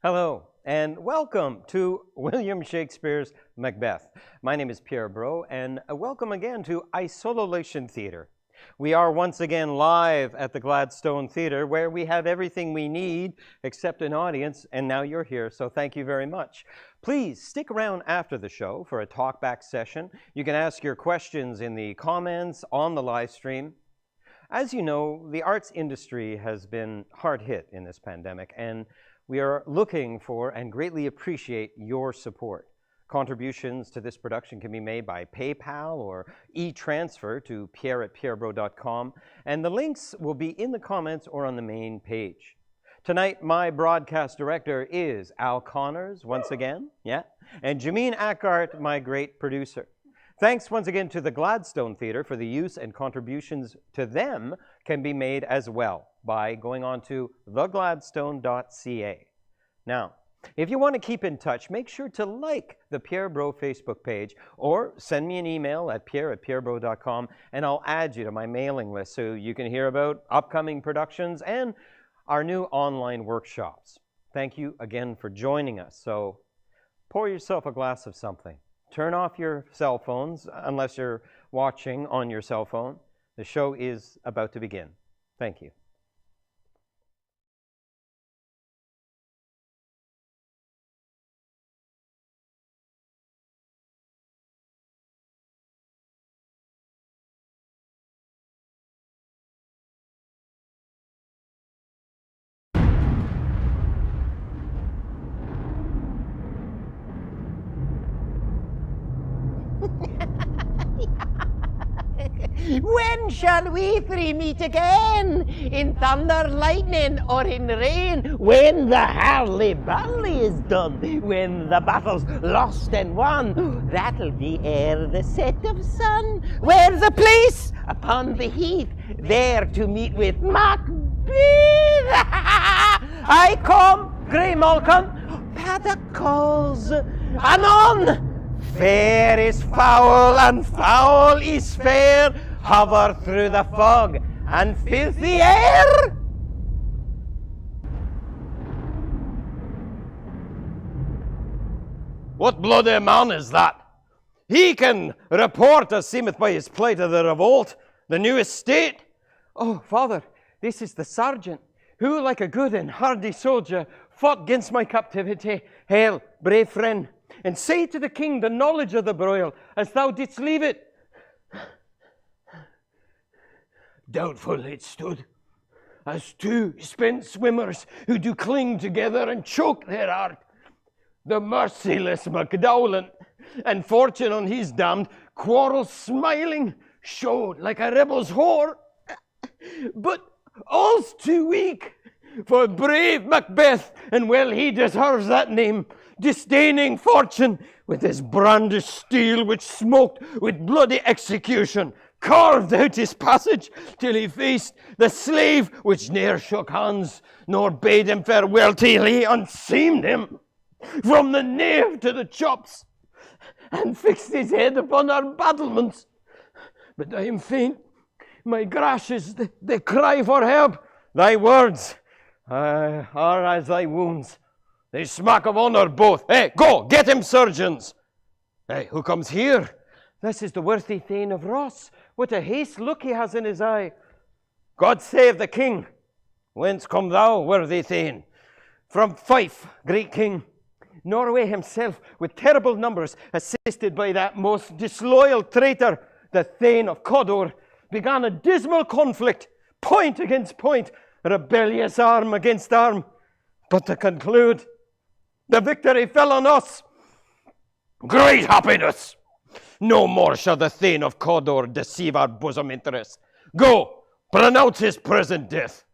Hello, and welcome to William Shakespeare's Macbeth. My name is Pierre Brault, and welcome again to Isolation Theatre. We are once again live at the Gladstone Theatre, where we have everything we need except an audience, and now you're here, so thank you very much. Please stick around after the show for a talkback session. You can ask your questions in the comments on the live stream. As you know, the arts industry has been hard hit in this pandemic, and we are looking for and greatly appreciate your support. Contributions to this production can be made by PayPal or e-transfer to pierre@pierrebrault.com, and the links will be in the comments or on the main page. Tonight, my broadcast director is Al Connors, once again, and Jameen Akart, my great producer. Thanks once again to the Gladstone Theatre for the use, and contributions to them can be made as well by going on to thegladstone.ca. Now, if you want to keep in touch, make sure to like the Pierre Brault Facebook page or send me an email at pierre@pierrebrault.com, and I'll add you to my mailing list so you can hear about upcoming productions and our new online workshops. Thank you again for joining us. So pour yourself a glass of something. Turn off your cell phones unless you're watching on your cell phone. The show is about to begin. Thank you. When shall we three meet again? In thunder, lightning, or in rain? When the hurly-burly is done, when the battle's lost and won, that'll be ere the set of sun. Where's the place? Upon the heath, there to meet with Macbeth. I come, Grey Malcolm, Paddock calls, anon! Fair is foul, and foul is fair. Hover through the fog and filthy air. What bloody man is that? He can report, as seemeth by his plight, of the revolt, the new estate. Oh, Father, this is the sergeant, who, like a good and hardy soldier, fought against my captivity. Hail, brave friend, and say to the king the knowledge of the broil, as thou didst leave it. Doubtful it stood, as two spent swimmers who do cling together and choke their art. The merciless Macdowland, and fortune on his damned quarrel smiling, showed like a rebel's whore. But all's too weak for brave Macbeth, and well he deserves that name, disdaining fortune with his brandished steel, which smoked with bloody execution, carved out his passage till he faced the slave which ne'er shook hands, nor bade him farewell till he unseamed him from the knave to the chops, and fixed his head upon our battlements. But I am faint, my grashes, they cry for help. Thy words are as thy wounds, they smack of honor both. Hey, go, get him, surgeons. Hey, who comes here? This is the worthy Thane of Ross. What a haste look he has in his eye. God save the king. Whence come thou, worthy Thane? From Fife, great king. Norway himself, with terrible numbers, assisted by that most disloyal traitor, the Thane of Cawdor, began a dismal conflict, point against point, rebellious arm against arm. But to conclude, the victory fell on us. Great happiness! No more shall the Thane of Cawdor deceive our bosom interests. Go, pronounce his present death,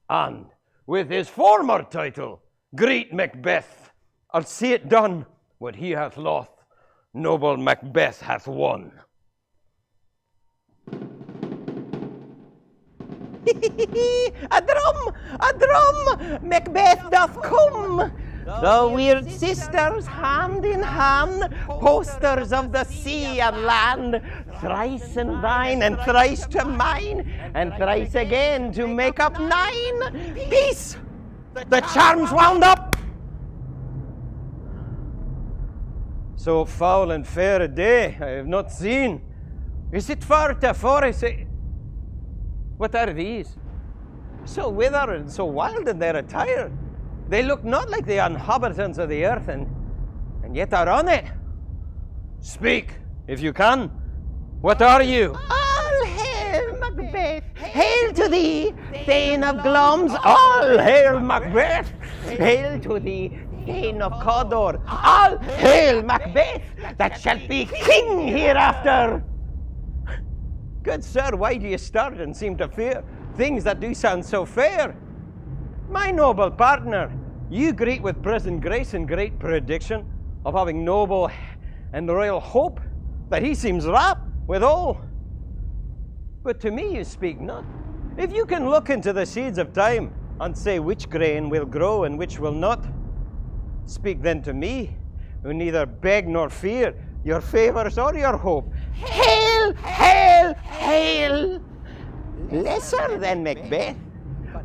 and with his former title, Great Macbeth, I'll see it done. What he hath lost, noble Macbeth hath won. A drum, Macbeth doth come. The weird sisters, hand in hand, posters of the sea and land, thrice and thine, and thrice to mine, and thrice again to make up 9. Peace! The charm's wound up, So foul and fair a day I have not seen. Is it far to forest? What are these? So withered and so wild in their attire. They look not like the inhabitants of the earth, and yet are on it. Speak, if you can. What are you? All hail, Macbeth! Hail to thee, Thane of Glums! All hail, Macbeth! Hail to thee, Thane of Cawdor! All hail, Macbeth, that shalt be king hereafter! Good sir, why do you start and seem to fear things that do sound so fair? My noble partner, you greet with present grace and great prediction of having noble and royal hope, that he seems rapt withal. But to me you speak not. If you can look into the seeds of time and say which grain will grow and which will not, speak then to me, who neither beg nor fear your favours or your hope. Hail, hail, hail! Lesser than Macbeth,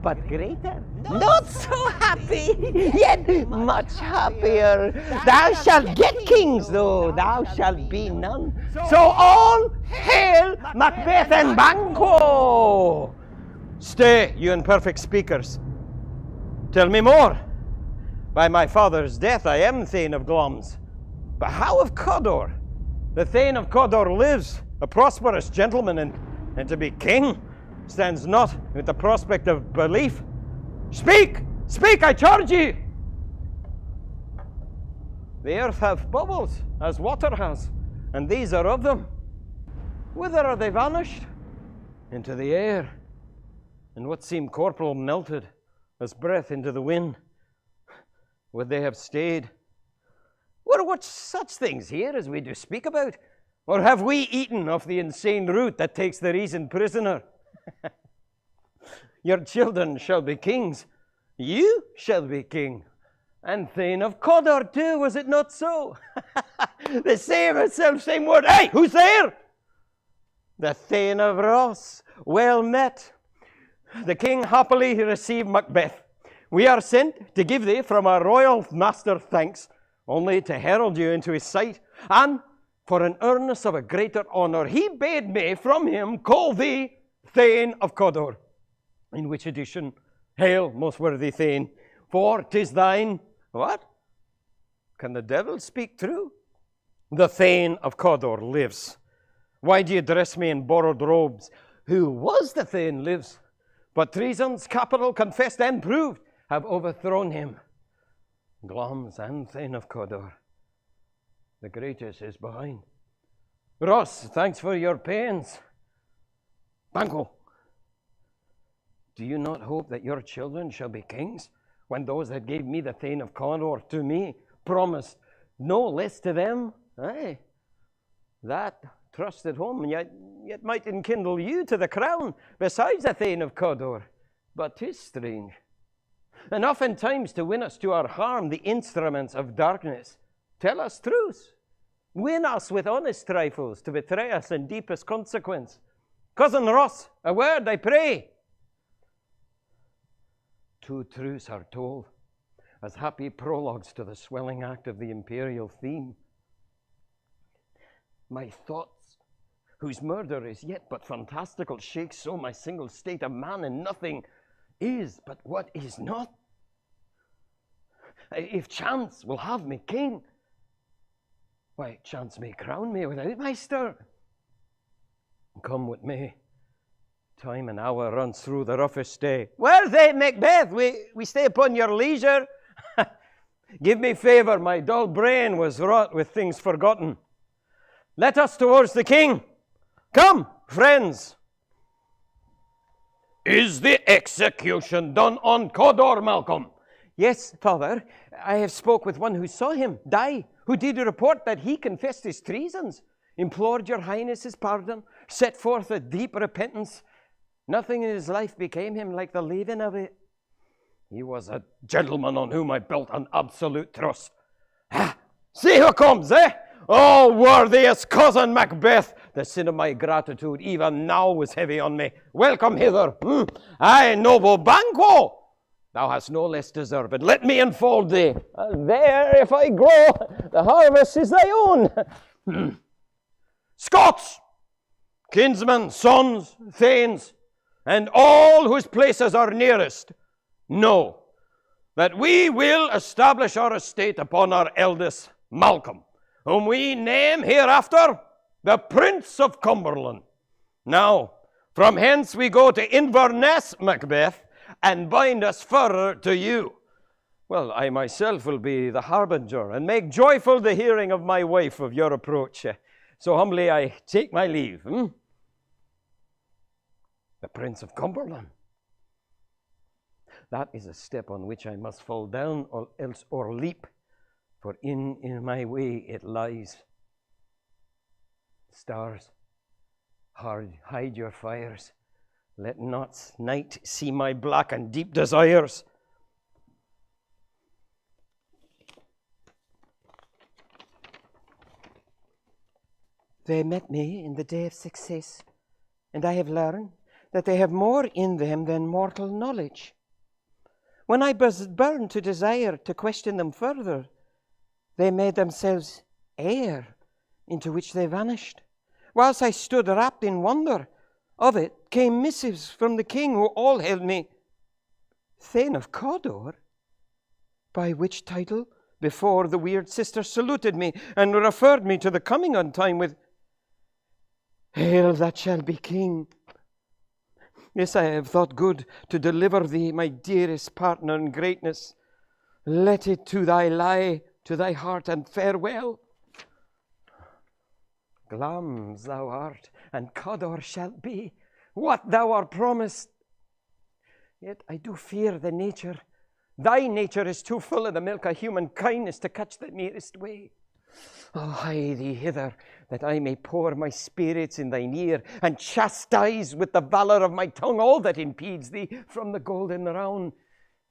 but greater. Not so happy, yet much happier. Thou shalt get kings, though thou shalt be none. So all hail Macbeth and Banquo! Stay, you imperfect speakers. Tell me more. By my father's death I am Thane of Glums. But how of Cawdor? The Thane of Cawdor lives, a prosperous gentleman, and to be king stands not with the prospect of belief. Speak! Speak, I charge you! The earth hath bubbles, as water has, and these are of them. Whither are they vanished? Into the air, and what seemed corporal melted as breath into the wind. Would they have stayed? Were what such things here as we do speak about? Or have we eaten of the insane root that takes the reason prisoner? Your children shall be kings. You shall be king. And Thane of Cawdor too, was it not so? The same word. Hey, who's there? The Thane of Ross. Well met. The king happily received Macbeth. We are sent to give thee from our royal master thanks, only to herald you into his sight, and for an earnest of a greater honour, he bade me from him call thee Thane of Cawdor. In which edition, hail, most worthy Thane, for 'tis thine. What? Can the devil speak true? The Thane of Cawdor lives. Why do you dress me in borrowed robes? Who was the Thane lives, but treasons, capital, confessed and proved, have overthrown him. Glums and Thane of Cawdor, the greatest is behind. Ross, thanks for your pains. Banquo, do you not hope that your children shall be kings, when those that gave me the Thane of Cawdor to me promised no less to them? Aye, that trusted home, yet might enkindle you to the crown, besides the Thane of Cawdor. But 'tis strange. And oftentimes to win us to our harm, the instruments of darkness tell us truths. Win us with honest trifles to betray us in deepest consequence. Cousin Ross, a word, I pray. Two truths are told, as happy prologues to the swelling act of the imperial theme. My thoughts, whose murder is yet but fantastical, shakes so my single state of man, and nothing is but what is not. If chance will have me king, why, chance may crown me without my stir. Come with me. Time and hour runs through the roughest day. Where's it, Macbeth? We stay upon your leisure. Give me favour, my dull brain was wrought with things forgotten. Let us towards the king. Come, friends. Is the execution done on Cawdor, Malcolm? Yes, father. I have spoke with one who saw him die, who did report that he confessed his treasons, implored your highness's pardon, set forth a deep repentance. Nothing in his life became him like the leaving of it. He was a gentleman on whom I built an absolute trust. Ah, see who comes, eh? Oh, worthiest cousin Macbeth, the sin of my gratitude even now was heavy on me. Welcome hither. Aye, noble Banquo. thou hast no less deserved. Let me enfold thee. There, if I grow, the harvest is thy own. Scots, kinsmen, sons, thanes, and all whose places are nearest, know that we will establish our estate upon our eldest Malcolm, whom we name hereafter the Prince of Cumberland. Now, from hence we go to Inverness, Macbeth, and bind us further to you. Well, I myself will be the harbinger, and make joyful the hearing of my wife of your approach. So humbly I take my leave. The Prince of Cumberland. That is a step on which I must fall down or leap, for in my way it lies. Stars, hide your fires. Let not night see my black and deep desires. They met me in the day of success, and I have learned that they have more in them than mortal knowledge. When I was burned to desire to question them further, they made themselves air into which they vanished. Whilst I stood wrapped in wonder of it, came missives from the king, who all held me Thane of Cawdor, by which title before the weird sister saluted me and referred me to the coming on time with, Hail that shall be king. Yes, I have thought good to deliver thee, my dearest partner in greatness. Let it to thy lie, to thy heart, and farewell. Glamis thou art, and Cawdor shalt be, what thou art promised. Yet I do fear the nature. Thy nature is too full of the milk of human kindness to catch the nearest way. Oh, hie thee hither, that I may pour my spirits in thine ear, and chastise with the valour of my tongue all that impedes thee from the golden round,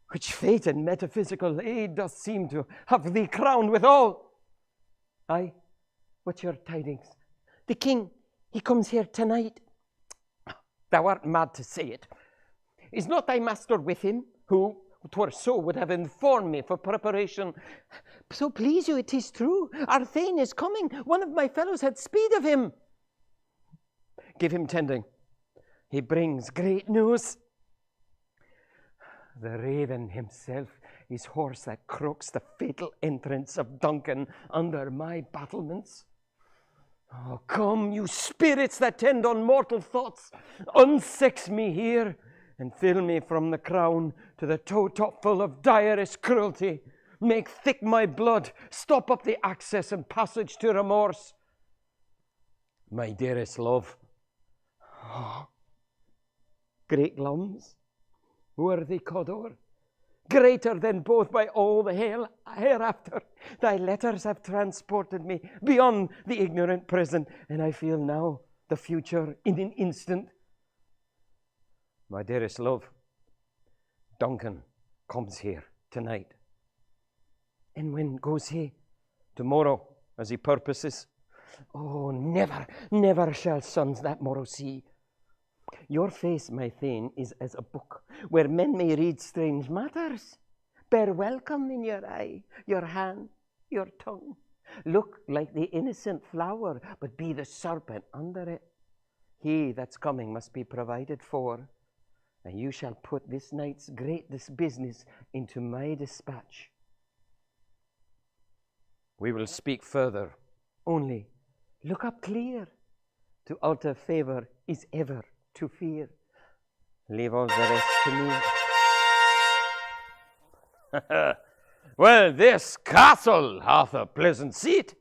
which fate and metaphysical aid doth seem to have thee crowned withal. Aye, what's your tidings? The king, he comes here tonight. Thou art mad to say it. Is not thy master with him, who, 'twere so, would have informed me for preparation? So please you, it is true. Our Thane is coming. One of my fellows had speed of him. Give him tending. He brings great news. The raven himself is horse that croaks the fatal entrance of Duncan under my battlements. Oh, come, you spirits that tend on mortal thoughts, unsex me here, and fill me from the crown to the toe-top full of direst cruelty. Make thick my blood, stop up the access and passage to remorse. My dearest love, great Glums, worthy Cawdor, greater than both by all the hell hereafter, thy letters have transported me beyond the ignorant present, and I feel now the future in an instant. My dearest love, Duncan comes here tonight. And when goes he? Tomorrow, as he purposes. Oh, never, never shall sons that morrow see. Your face, my Thane, is as a book where men may read strange matters. Bear welcome in your eye, your hand, your tongue. Look like the innocent flower, but be the serpent under it. He that's coming must be provided for, and you shall put this night's greatest business into my dispatch. We will speak further. Only look up clear. To alter favour is ever to fear. Leave all the rest to me. Well, this castle hath a pleasant seat.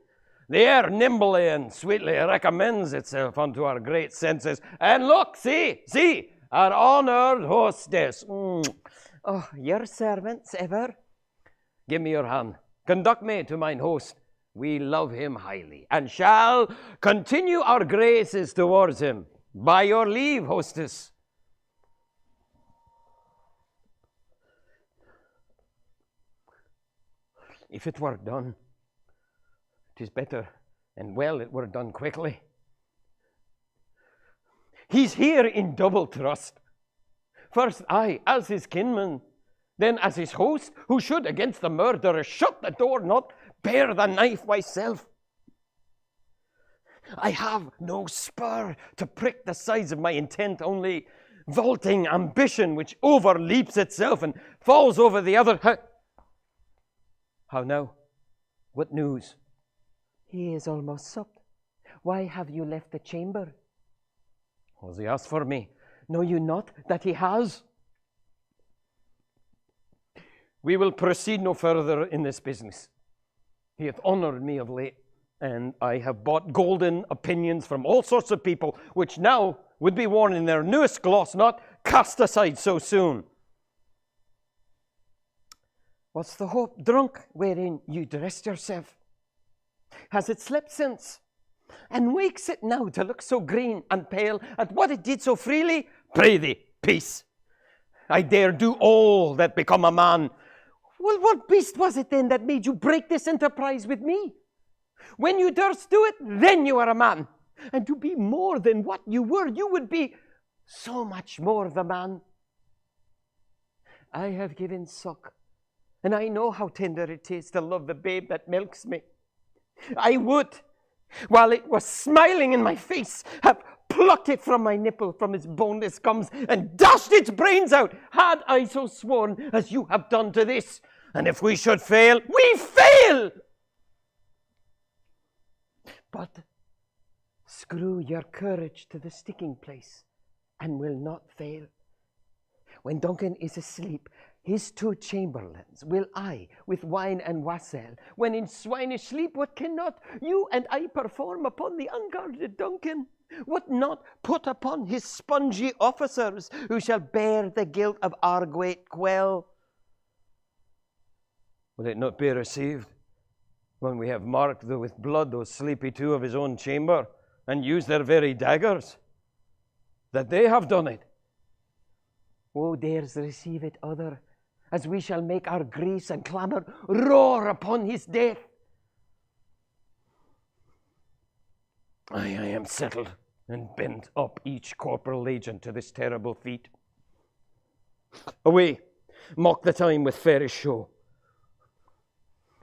The air nimbly and sweetly recommends itself unto our great senses. And look, see, our honoured hostess. Oh, your servants ever. Give me your hand. Conduct me to mine host. We love him highly, and shall continue our graces towards him. By your leave, hostess. If it were done, 'tis better, and well it were done quickly. He's here in double trust. First, I, as his kinsman, Then as his host, who should against the murderer shut the door, not bear the knife myself. I have no spur to prick the sides of my intent, only vaulting ambition which overleaps itself and falls over the other. How now? What news? He is almost supped. Why have you left the chamber? Has he asked for me? Know you not that he has? We will proceed no further in this business. He hath honoured me of late, and I have bought golden opinions from all sorts of people, which now would be worn in their newest gloss, not cast aside so soon. What's the hope drunk wherein you dressed yourself? Has it slept since? And wakes it now to look so green and pale at what it did so freely? Pray thee, peace. I dare do all that become a man. Well, what beast was it then that made you break this enterprise with me? When you durst do it, then you are a man. And to be more than what you were, you would be so much more the man. I have given suck, and I know how tender it is to love the babe that milks me. I would, while it was smiling in my face, have plucked it from my nipple, from its boneless gums, and dashed its brains out, had I so sworn as you have done to this. And if we should fail, we fail! But screw your courage to the sticking place, and will not fail. When Duncan is asleep, his 2 chamberlains will I, with wine and wassail, when in swinish sleep, what cannot you and I perform upon the unguarded Duncan? What not put upon his spongy officers, who shall bear the guilt of our great quell? Will it not be received when we have marked with blood those sleepy 2 of his own chamber, and used their very daggers, that they have done it? Who dares receive it other, as we shall make our griefs and clamour roar upon his death? I am settled and bent up each corporal agent to this terrible feat. Away, mock the time with fairest show.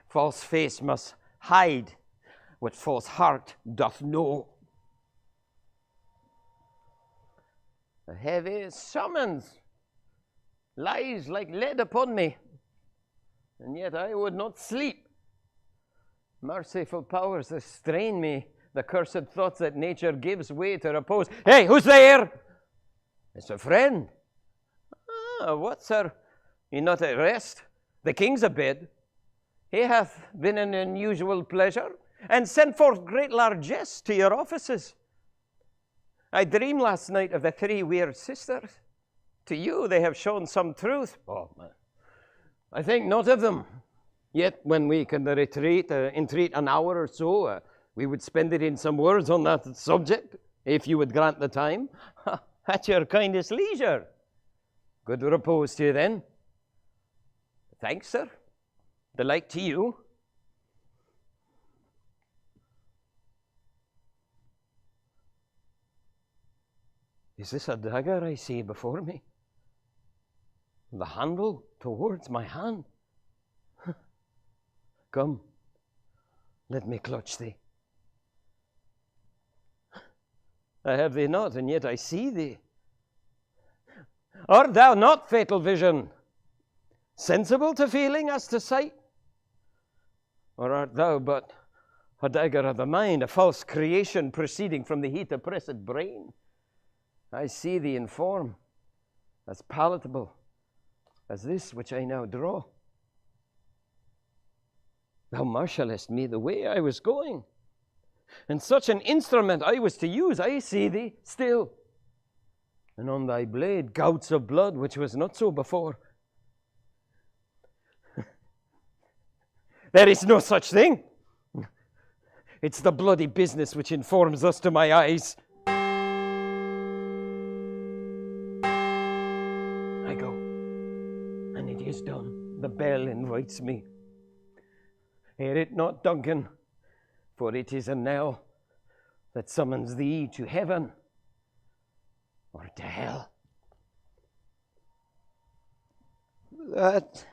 False face must hide what false heart doth know. A heavy summons lies like lead upon me, and yet I would not sleep. Merciful powers restrain me, the cursed thoughts that nature gives way to repose. Hey, who's there? It's a friend. Ah, what, sir? You not at rest? The king's abed. He hath been an unusual pleasure, and sent forth great largesse to your offices. I dreamed last night of the 3 weird sisters. To you they have shown some truth. Oh, man. I think not of them. Yet when we can entreat an hour or so, we would spend it in some words on that subject, if you would grant the time. At your kindest leisure. Good repose to you then. Thanks, sir. The like to you. Is this a dagger I see before me? The handle towards my hand? Come, let me clutch thee. I have thee not, and yet I see thee. Art thou not, fatal vision, sensible to feeling as to sight? Or art thou but a dagger of the mind, a false creation proceeding from the heat oppressed brain? I see thee in form, as palatable as this which I now draw. Thou marshallest me the way I was going, and such an instrument I was to use. I see thee still, and on thy blade gouts of blood, which was not so before. There is no such thing. It's the bloody business which informs us to my eyes. I go, and it is done. The bell invites me. Hear it not, Duncan, for it is a knell that summons thee to heaven or to hell. That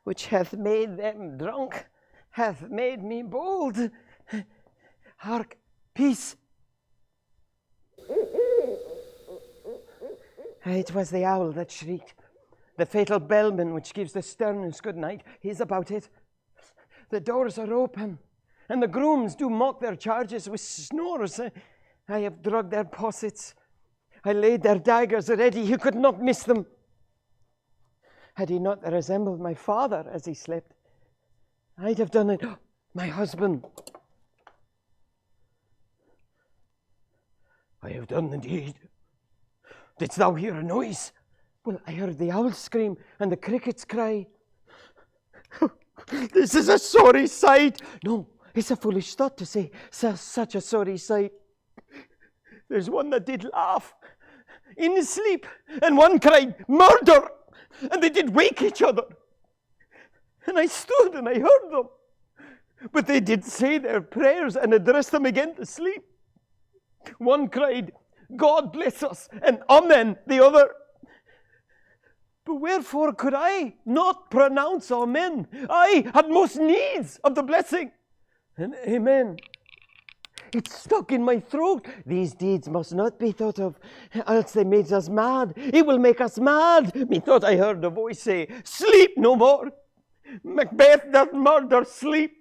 which hath made them drunk hath made me bold. Hark, peace. It was the owl that shrieked. The fatal bellman which gives the sternest good night. He's about it. The doors are open, and the grooms do mock their charges with snores. I have drugged their possets. I laid their daggers ready. He could not miss them. Had he not resembled my father as he slept, I'd have done it. My husband. I have done the deed. Didst thou hear a noise? Well, I heard the owl scream and the crickets cry. This is a sorry sight. No, it's a foolish thought to say such a sorry sight. There's one that did laugh in his sleep, and one cried, murder! And they did wake each other. And I stood and I heard them. But they did say their prayers and address them again to sleep. One cried, God bless us, and amen, the other. But wherefore could I not pronounce amen? I had most needs of the blessing. And amen. It's stuck in my throat. These deeds must not be thought of, else they made us mad. It will make us mad. Methought I heard a voice say, sleep no more. Macbeth doth murder sleep.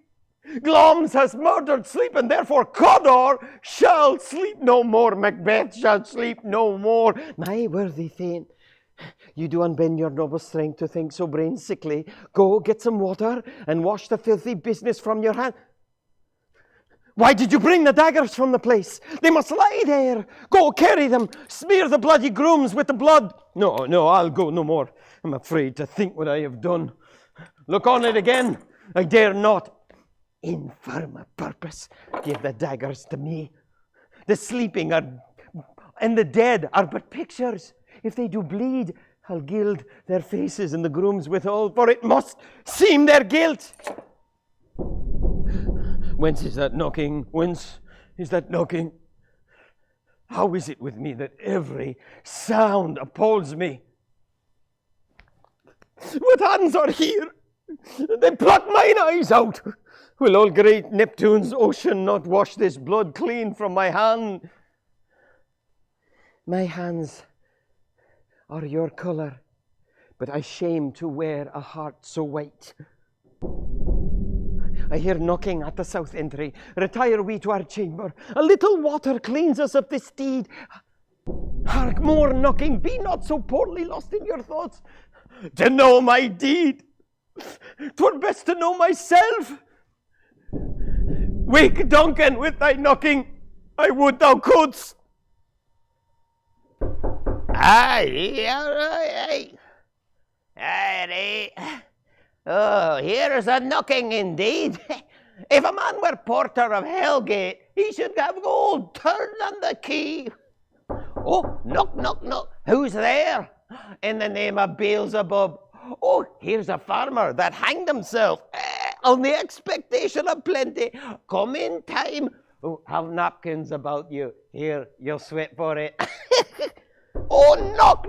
Glamis has murdered sleep, and therefore Cawdor shall sleep no more. Macbeth shall sleep no more. My worthy Thane, you do unbend your noble strength to think so brain sickly. Go get some water and wash the filthy business from your hand. Why did you bring the daggers from the place? They must lie there. Go carry them. Smear the bloody grooms with the blood. No, I'll go no more. I'm afraid to think what I have done. Look on it again. I dare not. Infirm purpose. Give the daggers to me. The sleeping and the dead are but pictures. If they do bleed, I'll gild their faces and the grooms withal, for it must seem their guilt. Whence is that knocking? Whence is that knocking? How is it with me that every sound appalls me? What hands are here? They pluck mine eyes out. Will all great Neptune's ocean not wash this blood clean from my hand? My hands are your colour, but I shame to wear a heart so white. I hear knocking at the south entry. Retire we to our chamber. A little water cleans us of this deed. Hark, more knocking. Be not so poorly lost in your thoughts. To know my deed, 'twere best to know myself. Wake Duncan with thy knocking. I would thou couldst. Aye. Oh, here's a knocking indeed. If a man were porter of Hellgate, he should have gold turned on the key. Oh, knock. Who's there? In the name of Beelzebub. Oh, here's a farmer that hanged himself on the expectation of plenty. Come in time. Oh, have napkins about you. Here, you'll sweat for it. Oh, knock.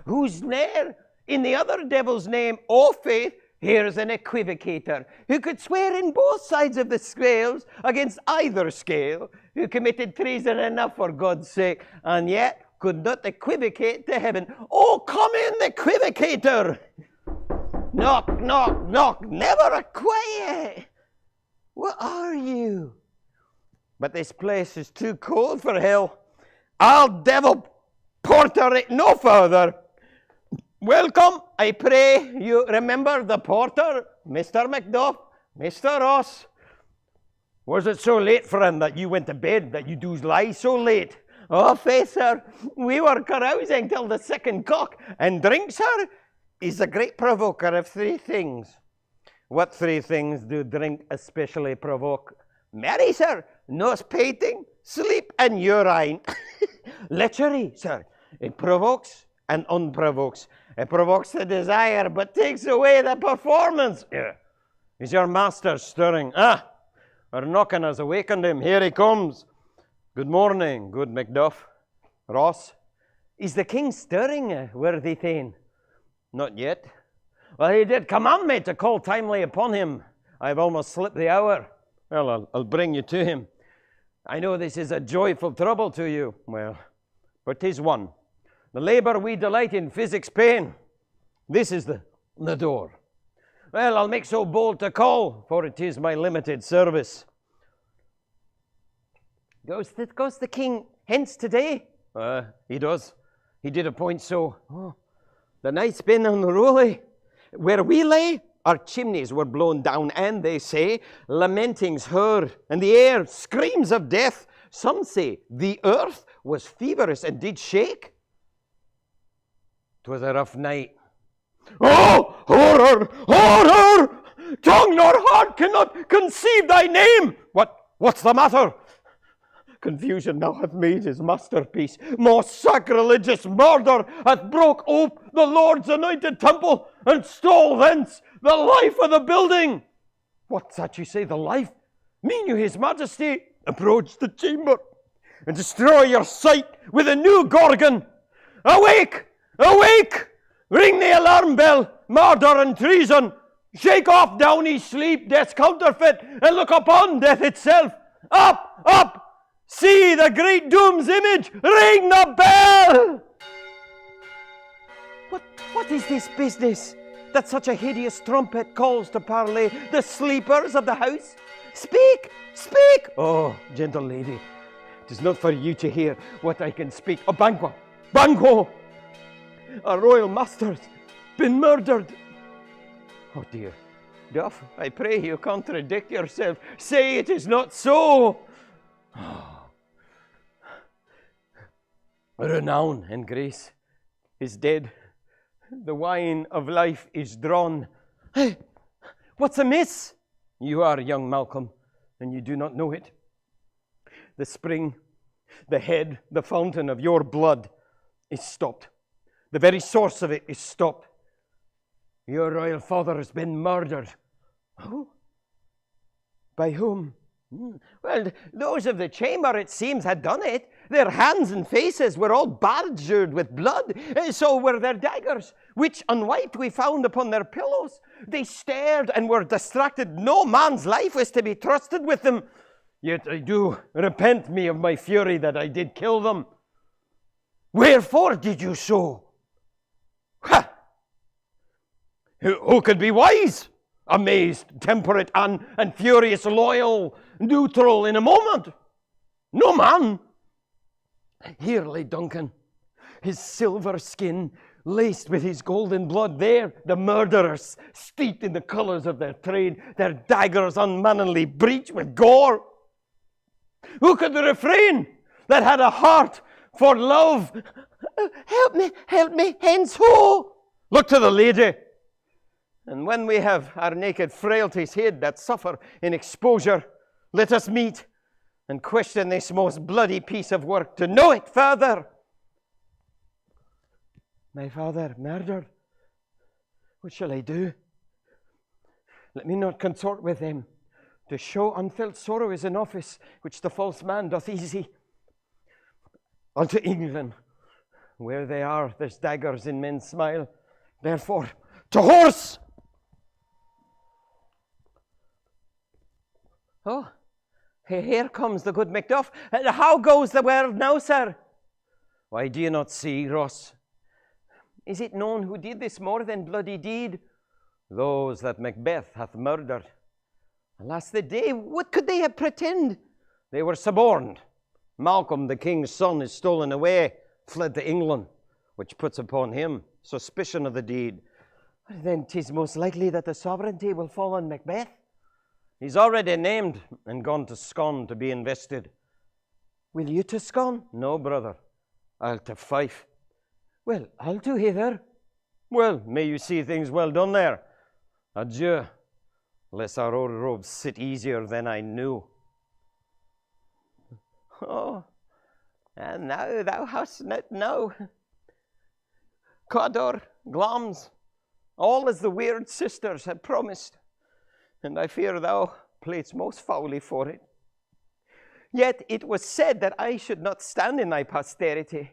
Who's there? In the other devil's name, oh faith, here's an equivocator who could swear in both sides of the scales against either scale, who committed treason enough for God's sake, and yet could not equivocate to heaven. Oh, come in, equivocator! Knock, never a quiet. What are you? But this place is too cold for hell. I'll devil porter it no further. Welcome, I pray you remember the porter, Mr. Macduff, Mr. Ross. Was it so late, friend, that you went to bed, that you do lie so late? Oh, faith, sir, we were carousing till the second cock, and drink, sir, is a great provoker of three things. What three things do drink especially provoke? Marry, sir, nose painting, sleep, and urine. Lechery, sir, it provokes and unprovokes. It provokes the desire, but takes away the performance. Is your master stirring? Our knocking has awakened him. Here he comes. Good morning, good Macduff. Ross, is the king stirring, worthy Thane? Not yet. Well, he did command me to call timely upon him. I've almost slipped the hour. Well, I'll bring you to him. I know this is a joyful trouble to you. Well, but 'tis one. The labour we delight in physics pain. This is the door. Well, I'll make so bold to call, for it is my limited service. Goes the king hence today? He does. He did appoint so. Oh, the night's been unruly. Where we lay, our chimneys were blown down, and they say, lamentings heard, and the air screams of death. Some say the earth was feverish and did shake. 'Twas a rough night. Oh, horror, horror! Tongue nor heart cannot conceive thy name. What's the matter? Confusion now hath made his masterpiece. More sacrilegious murder hath broke ope the Lord's anointed temple, and stole thence the life of the building. What's that you say, the life? Mean you his majesty? Approach the chamber, and destroy your sight with a new Gorgon. Awake! Awake! Ring the alarm bell, murder and treason. Shake off downy sleep, death's counterfeit, and look upon death itself. Up, up! See the great doom's image. Ring the bell! What is this business, that such a hideous trumpet calls to parley the sleepers of the house? Speak, speak! Oh, gentle lady, it is not for you to hear what I can speak. Oh, Banquo, Banquo! Our royal master's been murdered. Oh dear, Duff, I pray you contradict yourself. Say it is not so. Renown and grace is dead. The wine of life is drawn. Hey, what's amiss? You are young Malcolm, and you do not know it. The spring, the head, the fountain of your blood is stopped. The very source of it is stopped. Your royal father has been murdered. Who? By whom? Well, those of the chamber, it seems, had done it. Their hands and faces were all badgered with blood. So were their daggers, which unwiped we found upon their pillows. They stared and were distracted. No man's life was to be trusted with them. Yet I do repent me of my fury that I did kill them. Wherefore did you so? Ha! Who could be wise? Amazed, temperate, and furious, loyal, neutral in a moment? No man. Here lay Duncan, his silver skin laced with his golden blood. There, the murderers, steeped in the colours of their trade, their daggers unmannerly breached with gore. Who could refrain that had a heart for love? Help me, hence who? Look to the lady. And when we have our naked frailties hid that suffer in exposure, let us meet and question this most bloody piece of work to know it further. My father murdered. What shall I do? Let me not consort with them. To show unfelt sorrow is an office which the false man doth easy. Unto England, where they are, there's daggers in men's smile. Therefore, to horse! Oh, here comes the good Macduff. How goes the world now, sir? Why, do you not see, Ross? Is it known who did this more than bloody deed? Those that Macbeth hath murdered. Alas the day, what could they have pretend? They were suborned. Malcolm, the king's son, is stolen away, fled to England, which puts upon him suspicion of the deed. Then 'tis most likely that the sovereignty will fall on Macbeth. He's already named and gone to Scone to be invested. Will you to Scone? No, brother. I'll to Fife. Well, I'll to hither. Well, may you see things well done there. Adieu, lest our old robes sit easier than I knew. Oh, and now thou hast not know. Cawdor, Glamis, all as the weird sisters had promised, and I fear thou playedst most foully for it. Yet it was said that I should not stand in thy posterity.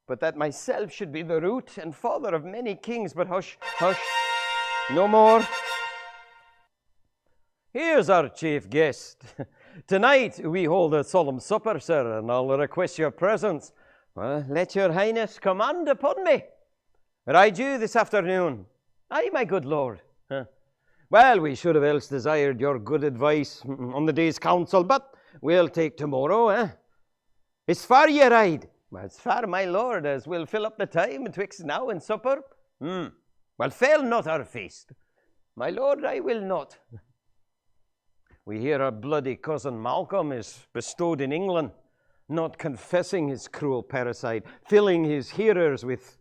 but that myself should be the root and father of many kings. But hush, hush, no more. Here's our chief guest. Tonight we hold a solemn supper, sir, and I'll request your presence. Well, let your highness command upon me. Ride you this afternoon? Aye, my good lord. Well, we should have else desired your good advice on the day's council, but we'll take tomorrow, It's far ye ride. Well, it's far, my lord, as we'll fill up the time betwixt now and supper. Well, fail not our feast. My lord, I will not. We hear our bloody cousin Malcolm is bestowed in England, not confessing his cruel parricide, filling his hearers with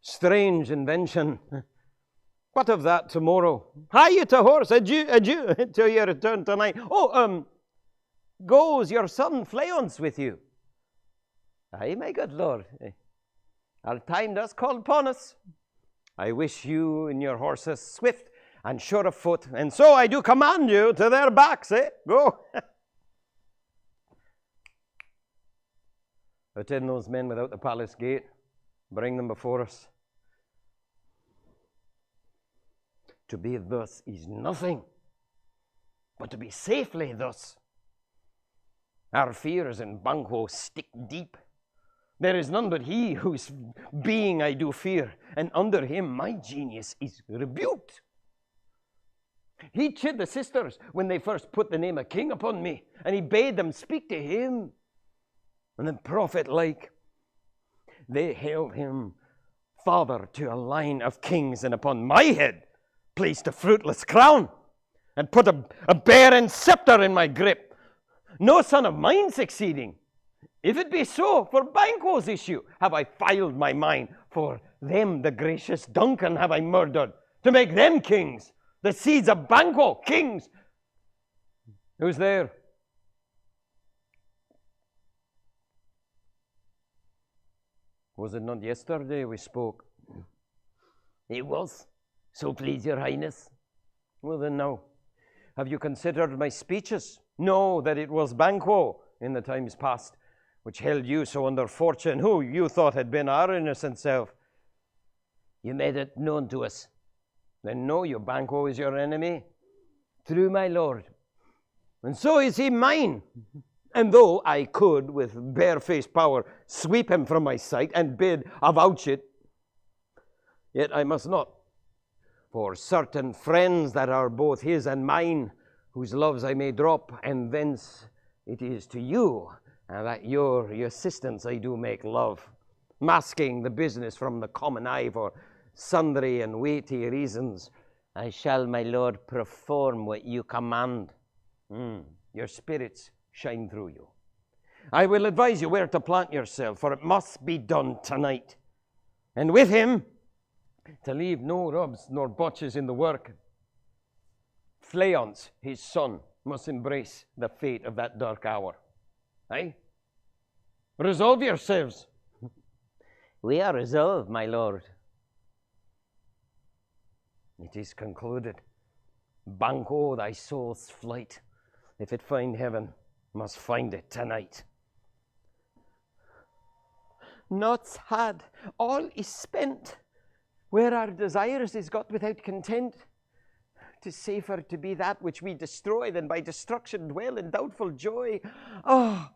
strange invention. What of that tomorrow? Hie you to horse, adieu, adieu, till you return tonight. Goes your son Fleance with you? Aye, my good lord. Our time does call upon us. I wish you and your horses swift and sure of foot, and so I do command you to their backs, Go. Attend those men without the palace gate. Bring them before us. To be thus is nothing, but to be safely thus. Our fears in Banquo stick deep. There is none but he whose being I do fear, and under him my genius is rebuked. He chid the sisters when they first put the name of king upon me, and he bade them speak to him. And then prophet-like, they held him father to a line of kings, and upon my head placed a fruitless crown, and put a barren scepter in my grip. No son of mine succeeding. If it be so, for Banquo's issue have I filed my mind. For them the gracious Duncan have I murdered, to make them kings, the seeds of Banquo, kings. Who's there? Was it not yesterday we spoke? It was, so please your highness. Well then now, have you considered my speeches? Know that it was Banquo in the times past, which held you so under fortune, who you thought had been our innocent self. You made it known to us. Then know you Banquo is your enemy. True, my lord. And so is he mine. And though I could, with barefaced power, sweep him from my sight and bid avouch it, yet I must not. For certain friends that are both his and mine, whose loves I may drop, and thence it is to you, and that your assistance I do make love, masking the business from the common eye for sundry and weighty reasons. I shall, my lord, perform what you command. Your spirits shine through you. I will advise you where to plant yourself, for it must be done tonight. And with him, to leave no rubs nor botches in the work. Fleance, his son, must embrace the fate of that dark hour. Aye? Resolve yourselves. We are resolved, my lord. It is concluded. Banquo, thy soul's flight, if it find heaven, must find it tonight. Naught's had, all is spent. Where our desires is got without content. 'Tis safer to be that which we destroy than by destruction dwell in doubtful joy. Oh,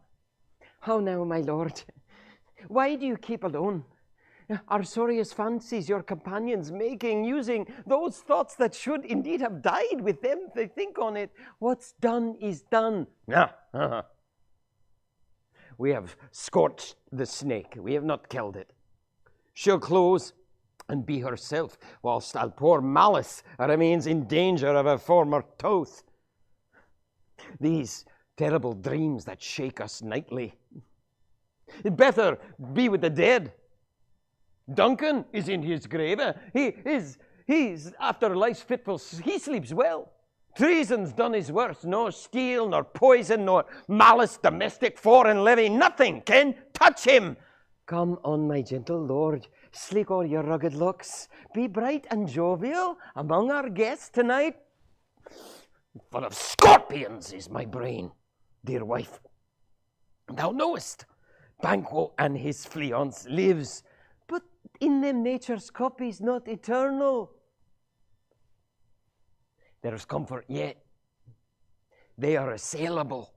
how now, my lord? Why do you keep alone? Are sorriest fancies your companions making, using those thoughts that should indeed have died with them they think on it? What's done is done. We have scorched the snake. We have not killed it. She'll close and be herself, whilst our poor Malice remains in danger of her former toth. These terrible dreams that shake us nightly. Better be with the dead. Duncan is in his grave. He's after life's fitful, he sleeps well. Treason's done his worst. No steel, nor poison, nor malice, domestic, foreign levy, nothing can touch him. Come on, my gentle lord, sleek all your rugged looks. Be bright and jovial among our guests tonight. Full of scorpions is my brain, dear wife. Thou knowest, Banquo and his fiancée lives, but in them nature's copy's not eternal. There's comfort yet. They are assailable.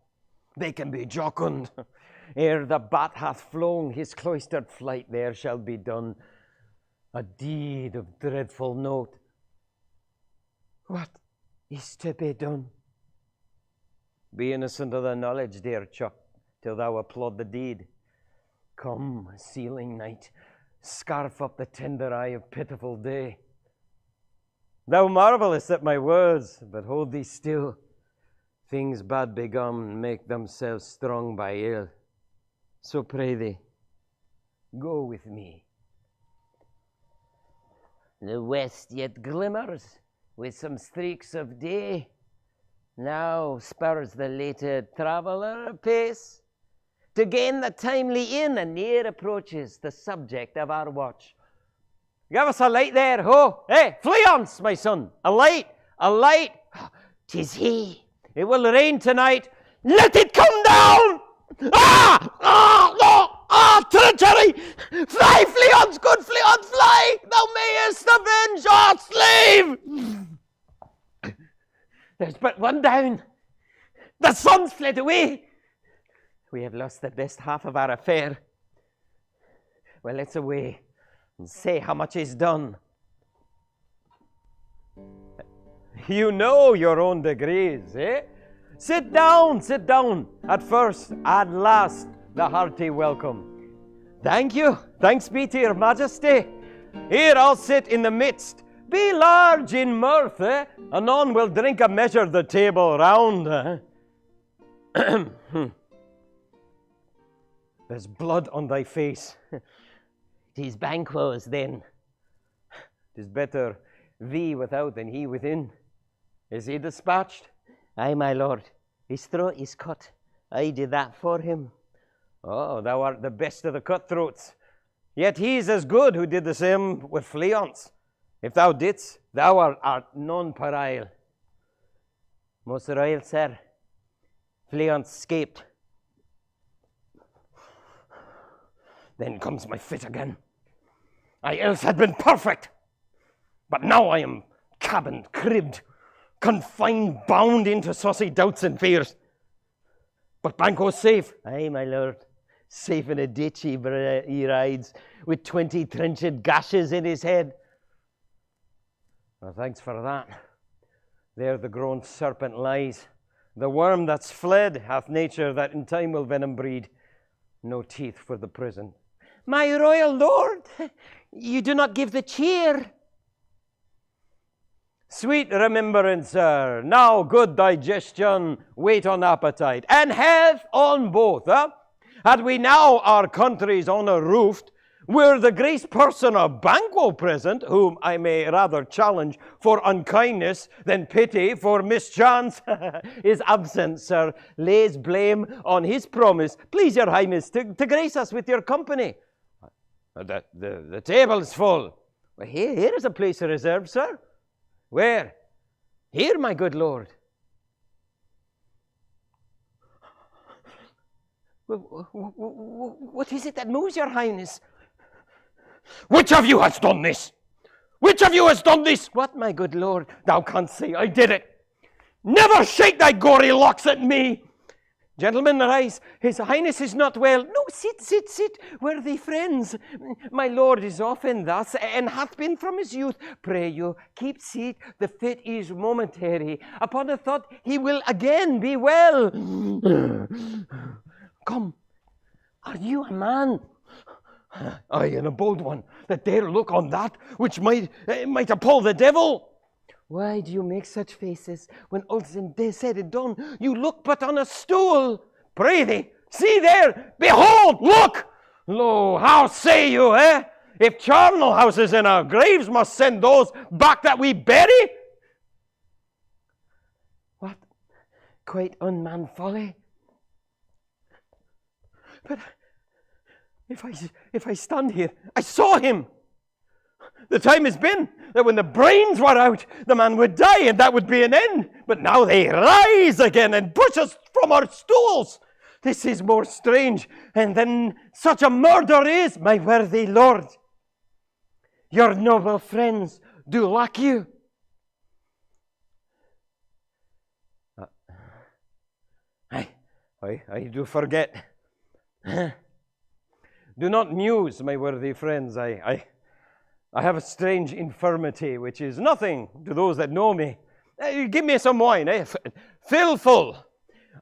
They can be jocund. Ere the bat hath flown his cloistered flight, there shall be done a deed of dreadful note. What is to be done? Be innocent of the knowledge, dear Chuck, till thou applaud the deed. Come, sealing night, scarf up the tender eye of pitiful day. Thou marvellest at my words, but hold thee still. Things bad begun make themselves strong by ill. So pray thee, go with me. The west yet glimmers with some streaks of day. Now spurs the lated traveller apace to gain the timely inn, and near approaches the subject of our watch. Give us a light there, ho! Hey, Fleance, my son! A light! A light! 'Tis he! It will rain tonight! Let it come down! Ah! Ah! No! Ah! Treachery! Fly, Fleance! Good Fleance, fly! Thou mayest avenge our slave! There's but one down. The sun's fled away. We have lost the best half of our affair. Well, let's away and say how much is done. You know your own degrees, eh? Sit down, sit down. At first, at last, the hearty welcome. Thank you. Thanks be to your majesty. Here I'll sit in the midst. Be large in mirth, eh? Anon we'll drink a measure the table round. There's blood on thy face. 'Tis Banquo's then. 'Tis better thee without than he within. Is he dispatched? Aye, my lord. His throat is cut. I did that for him. Oh, thou art the best of the cutthroats. Yet he's as good who did the same with Fleance. If thou didst, thou art non-parial. Most royal, sir. Fleance escaped. Then comes my fit again. I else had been perfect, but now I am cabined, cribbed, confined, bound into saucy doubts and fears. But Banquo's safe. Aye, my lord. Safe in a ditch he rides, with 20 trenched gashes in his head. Well, thanks for that. There the grown serpent lies. The worm that's fled hath nature that in time will venom breed. No teeth for the prison. My royal lord, you do not give the cheer. Sweet remembrance, sir. Now good digestion, wait on appetite, and health on both. Had we now our country's honour roofed, were the grace person of Banquo present, whom I may rather challenge for unkindness than pity for mischance, his absence, sir, lays blame on his promise, please your highness, to grace us with your company. The table's full. Well, here is a place reserved, sir. Where? Here, my good lord. What is it that moves your highness? Which of you has done this? Which of you has done this? What, my good lord? Thou canst say I did it. Never shake thy gory locks at me. Gentlemen, arise. His highness is not well. No, sit, worthy friends. My lord is often thus, and hath been from his youth. Pray you, keep seat. The fit is momentary. Upon a thought, he will again be well. Come, are you a man? Aye, and a bold one, that dare look on that which might appall the devil. Why do you make such faces when all's said and done? You look but on a stool. Pray thee, see there, behold, look! Lo, how say you, eh? If charnel houses in our graves must send those back that we bury? What? Quite unmanned folly? But if I stand here, I saw him. The time has been that when the brains were out, the man would die and that would be an end. But now they rise again and push us from our stools. This is more strange than such a murder is, my worthy lord. Your noble friends do lack you. I do forget. Do not muse, my worthy friends. I have a strange infirmity, which is nothing to those that know me. Give me some wine, fill full.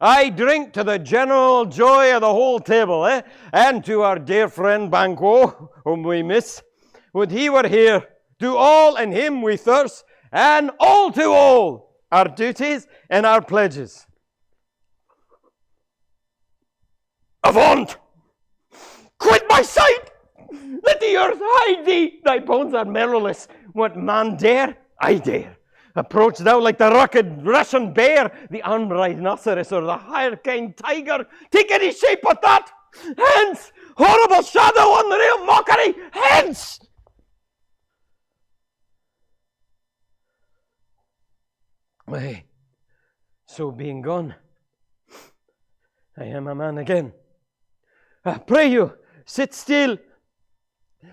I drink to the general joy of the whole table, and to our dear friend Banquo, whom we miss. Would he were here, to all and him we thirst, and all to all our duties and our pledges. Avaunt! Quit my sight! Let the earth hide thee! Thy bones are marrowless. What man dare? I dare. Approach thou like the rugged Russian bear, the armed rhinoceros, or the higher-kind tiger. Take any shape but that! Hence! Horrible shadow, unreal mockery! Hence! Why, so being gone, I am a man again. I pray you, sit still.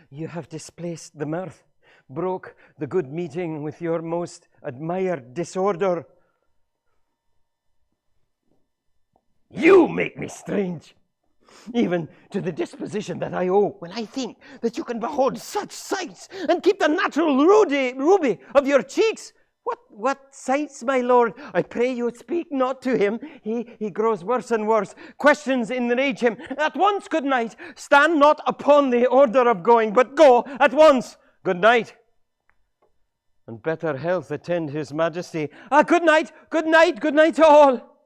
You have displaced the mirth, broke the good meeting with your most admired disorder. You make me strange, even to the disposition that I owe, when I think that you can behold such sights and keep the natural ruby of your cheeks. What sights, my lord? I pray you speak not to him. He grows worse and worse. Questions enrage him. At once, good night. Stand not upon the order of going, but go at once. Good night. And better health attend his majesty. Good night, good night, good night to all.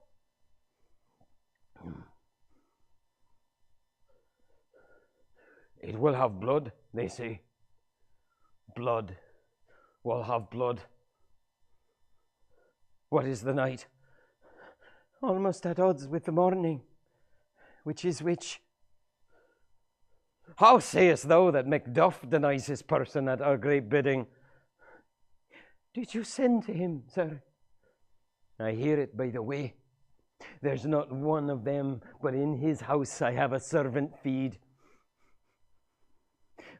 It will have blood, they say. Blood will have blood. What is the night? Almost at odds with the morning. Which is which? How sayest thou that Macduff denies his person at our great bidding? Did you send to him, sir? I hear it by the way. There's not one of them, but in his house I have a servant feed.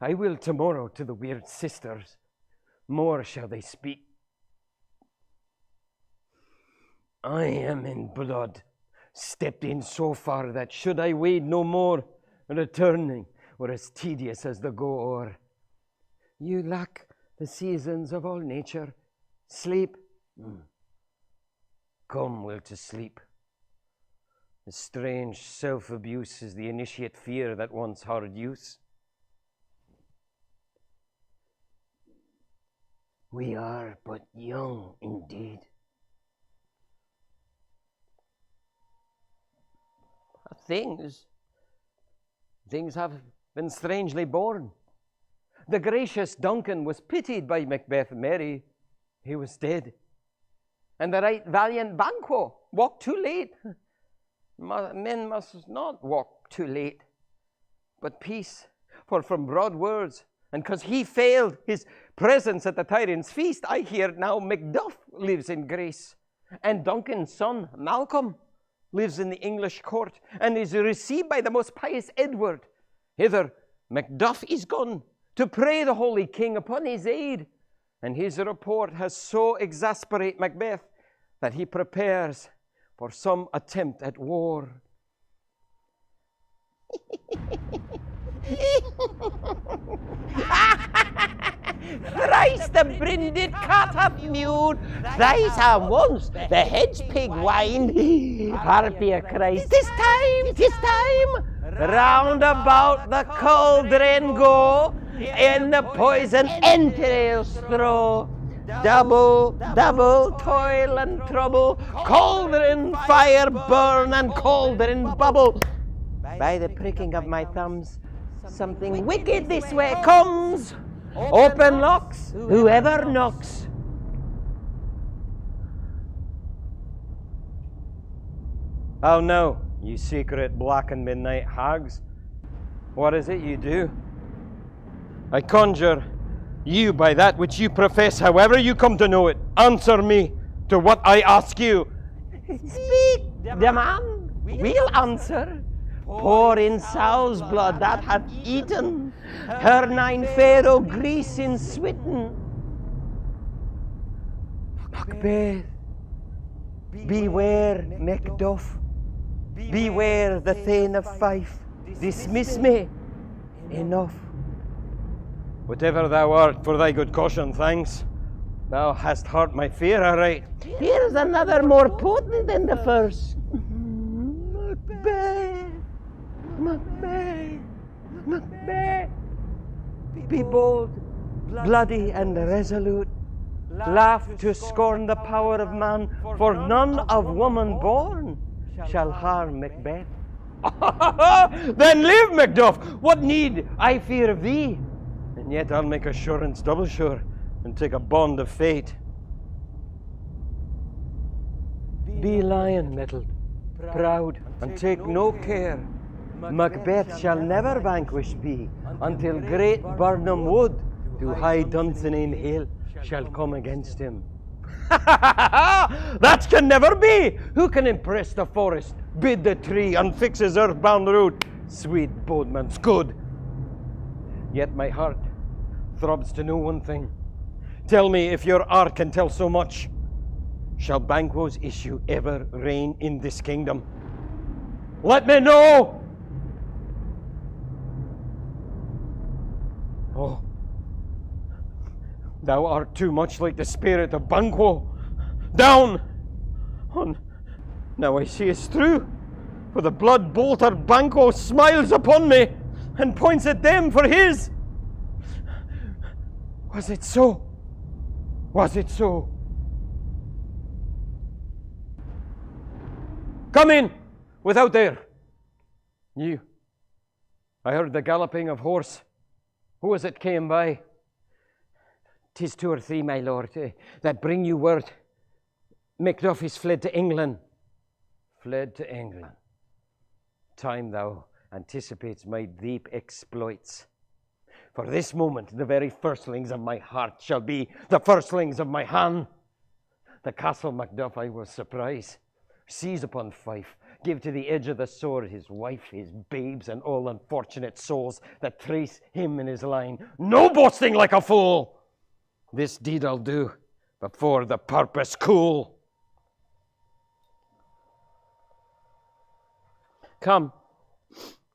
I will tomorrow to the weird sisters. More shall they speak. I am in blood, stepped in so far that should I wade no more, returning were as tedious as the go o'er. You lack the seasons of all nature. Sleep. Come, will to sleep. The strange self-abuse is the initiate fear that wants hard use. We are but young indeed. Things have been strangely born. The gracious Duncan was pitied by Macbeth merry. He was dead. And the right valiant Banquo walked too late. Men must not walk too late, but peace. For from broad words, and because he failed his presence at the tyrant's feast, I hear now Macduff lives in grace. And Duncan's son, Malcolm, lives in the English court, and is received by the most pious Edward. Hither Macduff is gone to pray the holy king upon his aid, and his report has so exasperate Macbeth that he prepares for some attempt at war. Thrice the brinded cat hath mewed, thrice and once the hedge pig whined. Harpier cries, 'Tis time, round about the cauldron go, in the poison entrails throw. Double toil and trouble, cauldron fire burn and cauldron bubble. By the pricking of my thumbs, something wicked this way comes. Open locks, whoever knocks. How now, you secret black and midnight hags? What is it you do? I conjure you by that which you profess, however you come to know it. Answer me to what I ask you. Speak, demand. we'll answer. Pour in sow's blood that hath eaten her 9 Pharaoh Greece in switten. Macbeth, beware Macduff, beware the Thane of Fife, dismiss me, enough. Whatever thou art, for thy good caution, thanks. Thou hast hurt my fear, aright. Here's another more potent than the first. Macbeth, Macbeth, Macbeth. Be bold, bloody, and resolute. Laugh to scorn the power of man, for none of woman born shall harm Macbeth. Then live, Macduff! What need I fear of thee? And yet I'll make assurance double sure, and take a bond of fate. Be lion-mettled, proud, and take no care. Macbeth shall never vanquished be, until great Burnham Wood, to high Dunsinane hill, shall come against him. That can never be! Who can impress the forest, bid the tree, and fix his earthbound route? Sweet Bodman's good. Yet my heart throbs to know one thing. Tell me, if your art can tell so much, shall Banquo's issue ever reign in this kingdom? Let me know! Oh, thou art too much like the spirit of Banquo. Down! On. Now I see it's true, for the blood-bolter Banquo smiles upon me and points at them for his. Was it so? Was it so? Come in, without there. You. I heard the galloping of horse. Who was it came by? 'Tis 2 or 3, my lord, that bring you word. Macduff is fled to England. Fled to England. Time thou anticipates my deep exploits. For this moment, the very firstlings of my heart shall be the firstlings of my hand. The castle Macduff I will surprise, seize upon Fife, give to the edge of the sword his wife, his babes, and all unfortunate souls that trace him in his line. No boasting like a fool! This deed I'll do before the purpose cool. Come,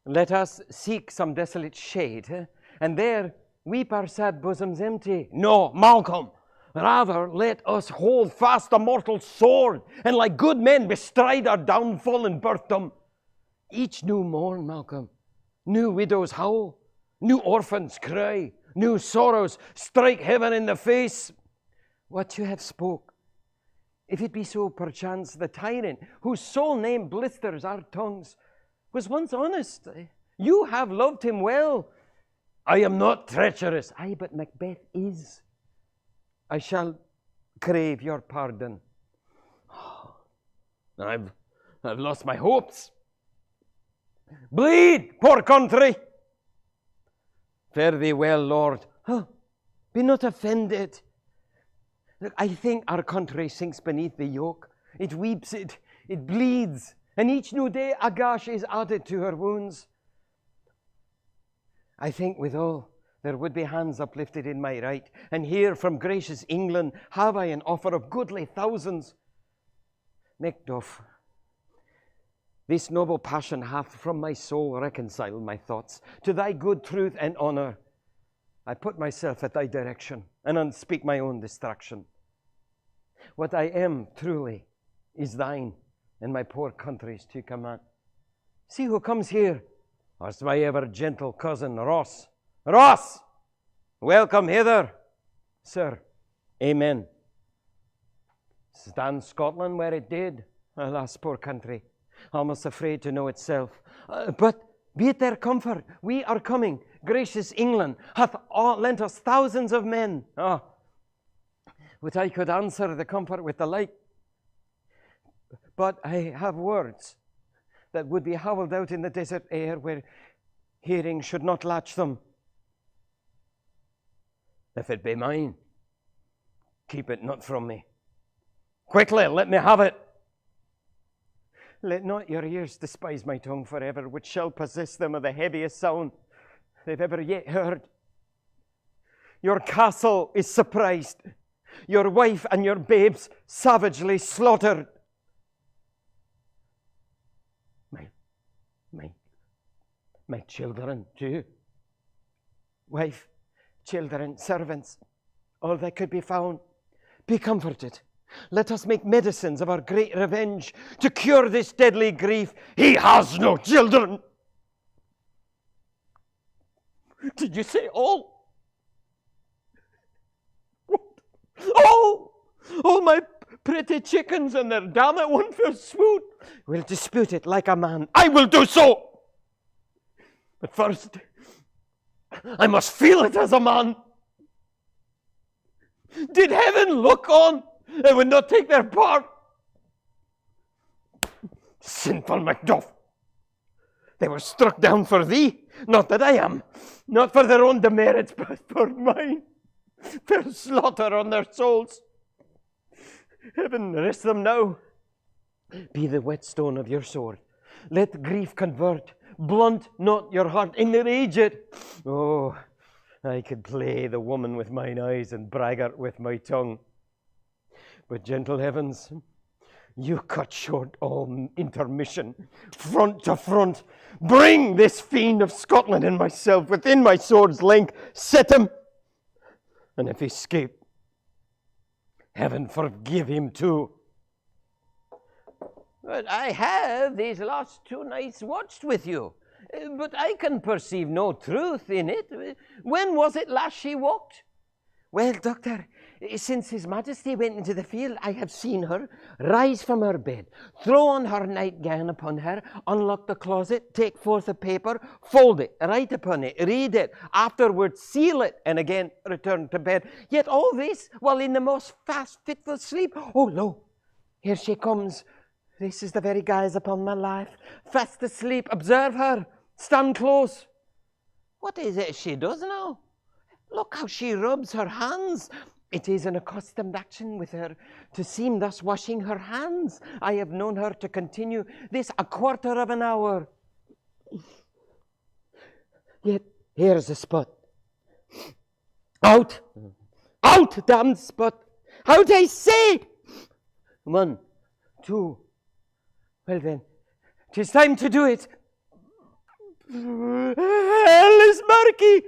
let us seek some desolate shade, and there weep our sad bosoms empty. No, Malcolm! Rather, let us hold fast the mortal sword, and like good men bestride our downfall and birthdom. Each new morn, Malcolm, new widows howl, new orphans cry, new sorrows strike heaven in the face. What you have spoke, if it be so, perchance the tyrant whose sole name blisters our tongues was once honest. You have loved him well. I am not treacherous. Aye, but Macbeth is. I shall crave your pardon. I've lost my hopes. Bleed, poor country! Fare thee well, Lord. Oh, be not offended. Look, I think our country sinks beneath the yoke. It weeps, it bleeds, and each new day a gash is added to her wounds. I think withal there would be hands uplifted in my right, and here from gracious England have I an offer of goodly thousands. Macduff, this noble passion hath from my soul reconciled my thoughts to thy good truth and honour. I put myself at thy direction and unspeak my own distraction. What I am truly is thine and my poor country's to command. See who comes here. As my ever gentle cousin Ross. Ross! Welcome hither. Sir, amen. Stand Scotland where it did. Alas, poor country, almost afraid to know itself. But be it their comfort, we are coming. Gracious England hath lent us thousands of men. Would I could answer the comfort with the like. But I have words that would be howled out in the desert air where hearing should not latch them. If it be mine, keep it not from me. Quickly, let me have it. Let not your ears despise my tongue forever, which shall possess them of the heaviest sound they've ever yet heard. Your castle is surprised, your wife and your babes savagely slaughtered. My children too. Wife, children, servants, all that could be found. Be comforted. Let us make medicines of our great revenge to cure this deadly grief. He has no children. Did you say all? What? All my pretty chickens and their damn at one fell swoon. We'll dispute it like a man. I will do so. But first, I must feel it as a man. Did heaven look on and would not take their part? Sinful Macduff! They were struck down for thee, not that I am, not for their own demerits, but for mine. Their slaughter on their souls. Heaven rest them now. Be the whetstone of your sword. Let grief convert. Blunt not your heart, enrage it. Oh, I could play the woman with mine eyes and braggart with my tongue. But gentle heavens, you cut short all intermission, front to front. Bring this fiend of Scotland and myself within my sword's length. Set him, and if he escape, heaven forgive him too. But I have these last 2 nights watched with you, but I can perceive no truth in it. When was it last she walked? Well, Doctor, since His Majesty went into the field, I have seen her rise from her bed, throw on her nightgown upon her, unlock the closet, take forth a paper, fold it, write upon it, read it, afterwards seal it, and again return to bed. Yet all this while in the most fast, fitful sleep. Oh, lo, here she comes. This is the very guise upon my life. Fast asleep. Observe her. Stand close. What is it she does now? Look how she rubs her hands. It is an accustomed action with her to seem thus washing her hands. I have known her to continue this a quarter of an hour. Yet here's a spot. Out! Out, damned spot! Out, I say! 1, 2. Well then, 'tis time to do it. Hell is murky!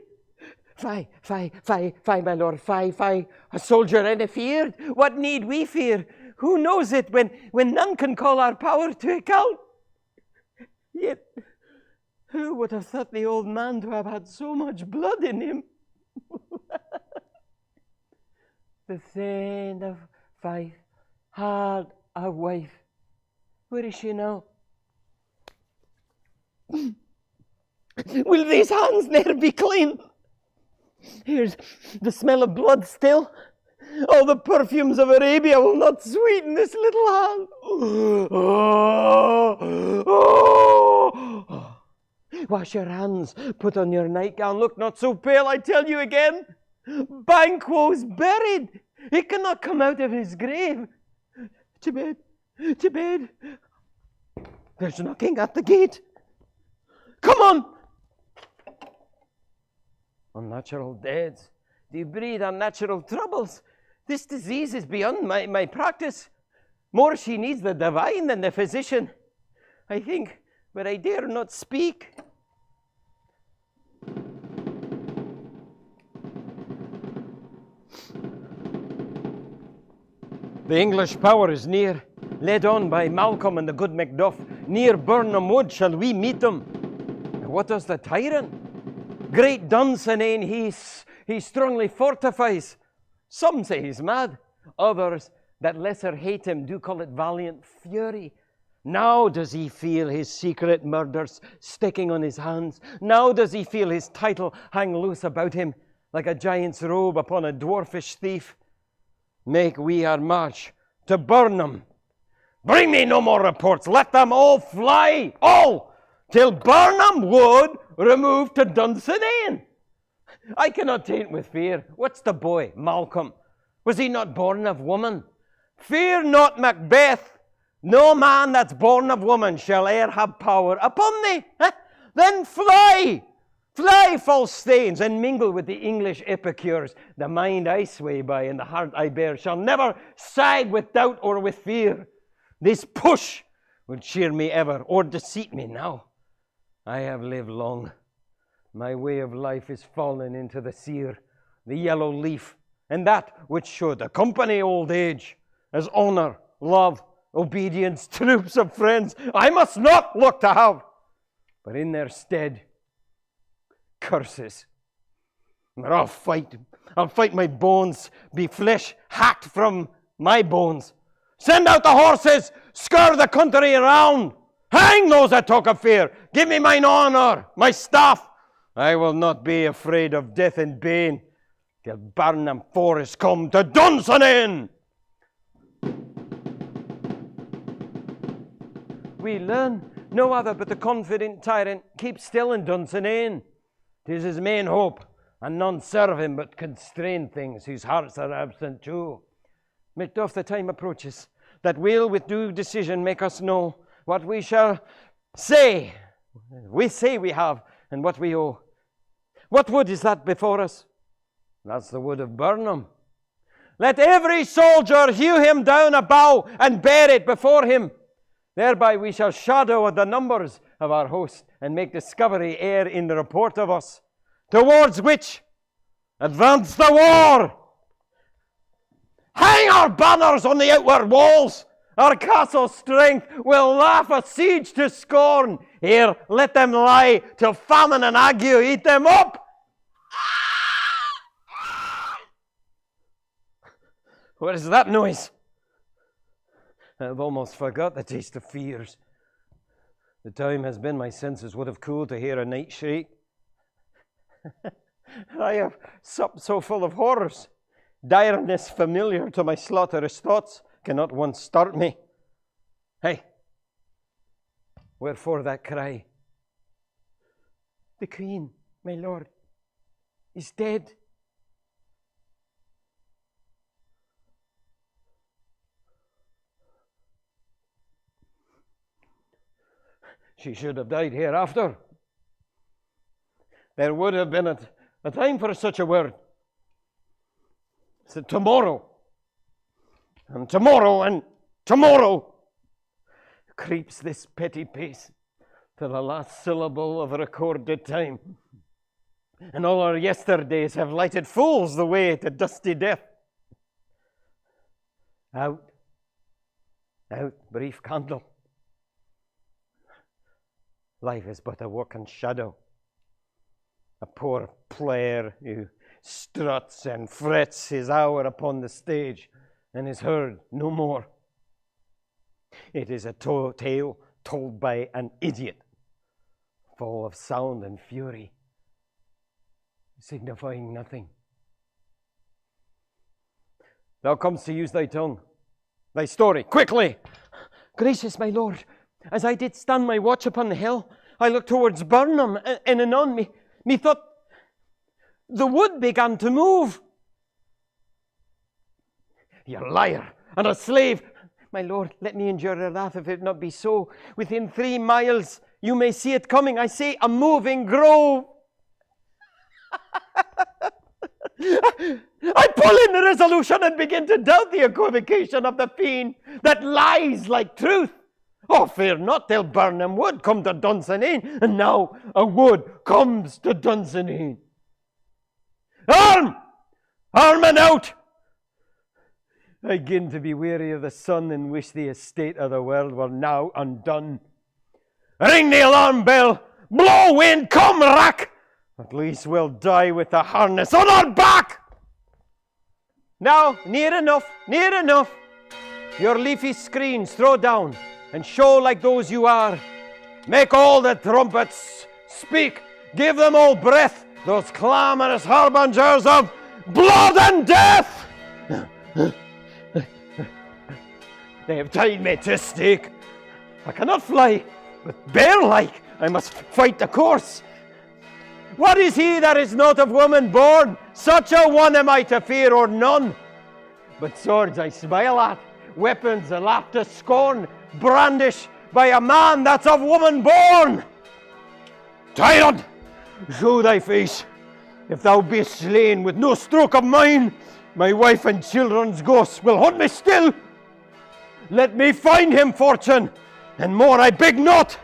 Fie, my lord, fie. A soldier and feared. What need we fear? Who knows it when none can call our power to account? Yet, who would have thought the old man to have had so much blood in him? The Thane of Fife had a wife. Where is she now? Will these hands ne'er be clean? Here's the smell of blood still. All the perfumes of Arabia will not sweeten this little hand. Wash your hands, put on your nightgown. Look not so pale, I tell you again. Banquo's buried. He cannot come out of his grave. To bed. There's knocking at the gate. Come on! Unnatural deaths. Do you breed unnatural troubles? This disease is beyond my practice. More she needs the divine than the physician, I think, but I dare not speak. The English power is near, led on by Malcolm and the good Macduff. Near Burnham Wood shall we meet them. What does the tyrant? Great Dunsinane he strongly fortifies. Some say he's mad. Others that lesser hate him do call it valiant fury. Now does he feel his secret murders sticking on his hands. Now does he feel his title hang loose about him like a giant's robe upon a dwarfish thief. Make we our march to Burnham. Bring me no more reports. Let them all fly, all, till Burnham Wood removed to Dunsinane. I cannot taint with fear. What's the boy, Malcolm? Was he not born of woman? Fear not Macbeth. No man that's born of woman shall e'er have power upon thee. Then fly! Fly, false stains, and mingle with the English epicures. The mind I sway by and the heart I bear shall never side with doubt or with fear. This push will cheer me ever, or deceit me now. I have lived long. My way of life is fallen into the sere, the yellow leaf, and that which should accompany old age, as honor, love, obedience, troops of friends, I must not look to have, but in their stead, curses. I'll fight my bones, be flesh hacked from my bones. Send out the horses, scour the country around. Hang those that talk of fear. Give me mine honor, my staff. I will not be afraid of death and bane till Burnham Forest come to Dunsinane. We learn no other but the confident tyrant keeps still in Dunsinane. 'Tis his main hope, and none serve him but constrained things whose hearts are absent too. Macduff, the time approaches that will with due decision make us know what we shall say. We say we have, and what we owe. What wood is that before us? That's the wood of Burnham. Let every soldier hew him down a bough and bear it before him. Thereby we shall shadow the numbers of our host and make discovery ere in the report of us, towards which advance the war. Hang our banners on the outward walls. Our castle strength will laugh a siege to scorn. Here, let them lie till famine and ague eat them up. What is that noise? I've almost forgot the taste of fears. The time has been my senses would have cooled to hear a night shriek. I have supped so full of horrors. Direness familiar to my slaughterous thoughts cannot once start me. Hey, wherefore that cry? The Queen, my lord, is dead. She should have died hereafter. There would have been a time for such a word. So tomorrow, and tomorrow, and tomorrow creeps this petty pace to the last syllable of recorded time. And all our yesterdays have lighted fools the way to dusty death. Out, brief candle. Life is but a walking shadow. A poor player who struts and frets his hour upon the stage and is heard no more. It is a tale told by an idiot, full of sound and fury, signifying nothing. Thou comest to use thy tongue, thy story, quickly! Gracious my lord, as I did stand my watch upon the hill, I looked towards Burnham, and anon methought the wood began to move. You liar and a slave! My lord, let me endure your wrath if it not be so. Within 3 miles you may see it coming. I say a moving grove. I pull in the resolution and begin to doubt the equivocation of the fiend that lies like truth. Oh, fear not till Burnham Wood come to Dunsinane, and now a wood comes to Dunsinane. Arm! Arm and out! I begin to be weary of the sun and wish the estate of the world were now undone. Ring the alarm bell! Blow wind, come rack! At least we'll die with the harness on our back! Now, near enough, near enough. Your leafy screens throw down, and show like those you are. Make all the trumpets speak. Give them all breath, those clamorous harbingers of blood and death. They have tied me to a stake. I cannot fly, but bear-like I must fight the course. What is he that is not of woman born? Such a one am I to fear or none. But swords I smile at, weapons that laugh to scorn, brandish by a man that's of woman born. Tyrant, show thy face. If thou be slain with no stroke of mine, my wife and children's ghosts will haunt me still. Let me find him, fortune, and more I beg not.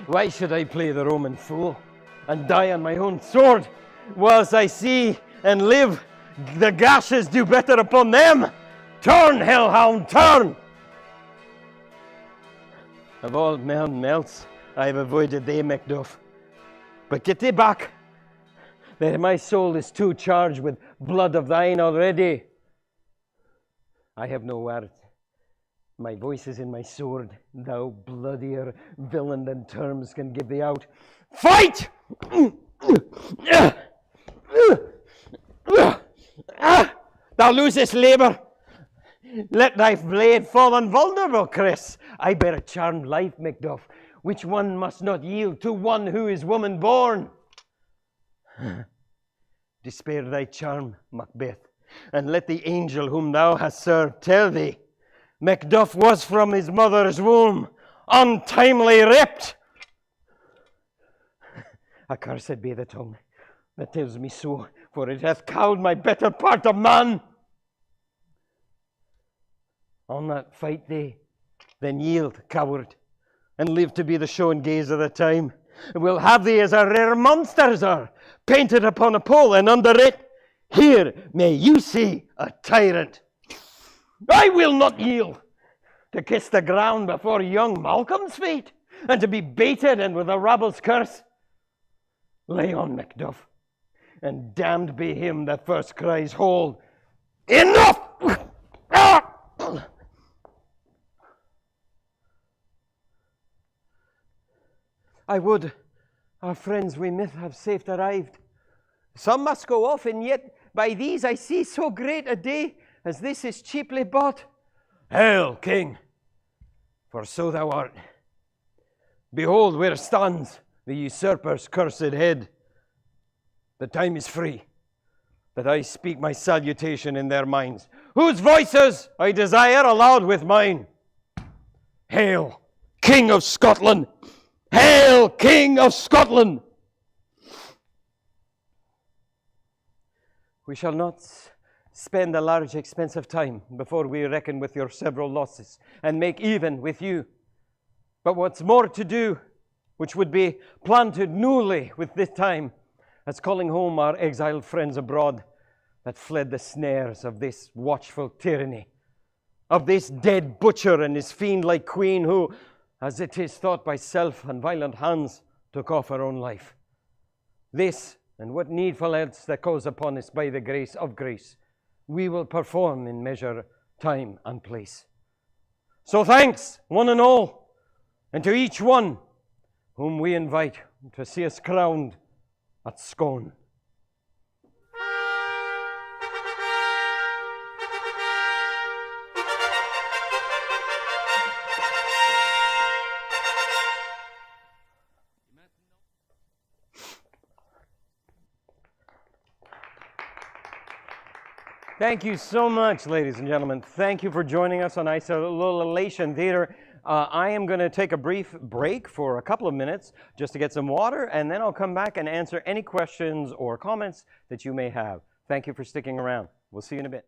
Why should I play the Roman fool and die on my own sword, whilst I see and live the gashes do better upon them? Turn, hellhound, turn! Of all men else, I have avoided thee, Macduff. But get thee back, that my soul is too charged with blood of thine already. I have no words. My voice is in my sword. Thou bloodier villain than terms can give thee out. Fight! Thou losest labour. Let thy blade fall invulnerable, Chris. I bear a charmed life, Macduff, which one must not yield to one who is woman born. Despair thy charm, Macbeth, and let the angel whom thou hast served tell thee, Macduff was from his mother's womb untimely ripped. Accursed be the tongue that tells me so, for it hath cowed my better part of man. I'll not fight thee, then yield, coward, and live to be the show and gaze of the time. We'll have thee as a rare monsters are, painted upon a pole, and under it, here may you see a tyrant. I will not yield to kiss the ground before young Malcolm's feet, and to be baited and with a rabble's curse. Lay on, Macduff, and damned be him that first cries, hold, enough! I would our friends we myth have safe arrived. Some must go off, and yet by these I see so great a day as this is cheaply bought. Hail, King, for so thou art. Behold where stands the usurper's cursed head. The time is free, that I speak my salutation in their minds, whose voices I desire aloud with mine. Hail, King of Scotland! Hail, King of Scotland! We shall not spend a large expense of time before we reckon with your several losses and make even with you. But what's more to do, which would be planted newly with this time, as calling home our exiled friends abroad that fled the snares of this watchful tyranny, of this dead butcher and his fiend-like queen who, as it is thought by self and violent hands, took off her own life. This, and what needful else that goes upon us by the grace of grace, we will perform in measure, time, and place. So thanks, one and all, and to each one whom we invite to see us crowned at Scone. Thank you so much, ladies and gentlemen. Thank you for joining us on Isolation Theater. I am going to take a brief break for a couple of minutes just to get some water, and then I'll come back and answer any questions or comments that you may have. Thank you for sticking around. We'll see you in a bit.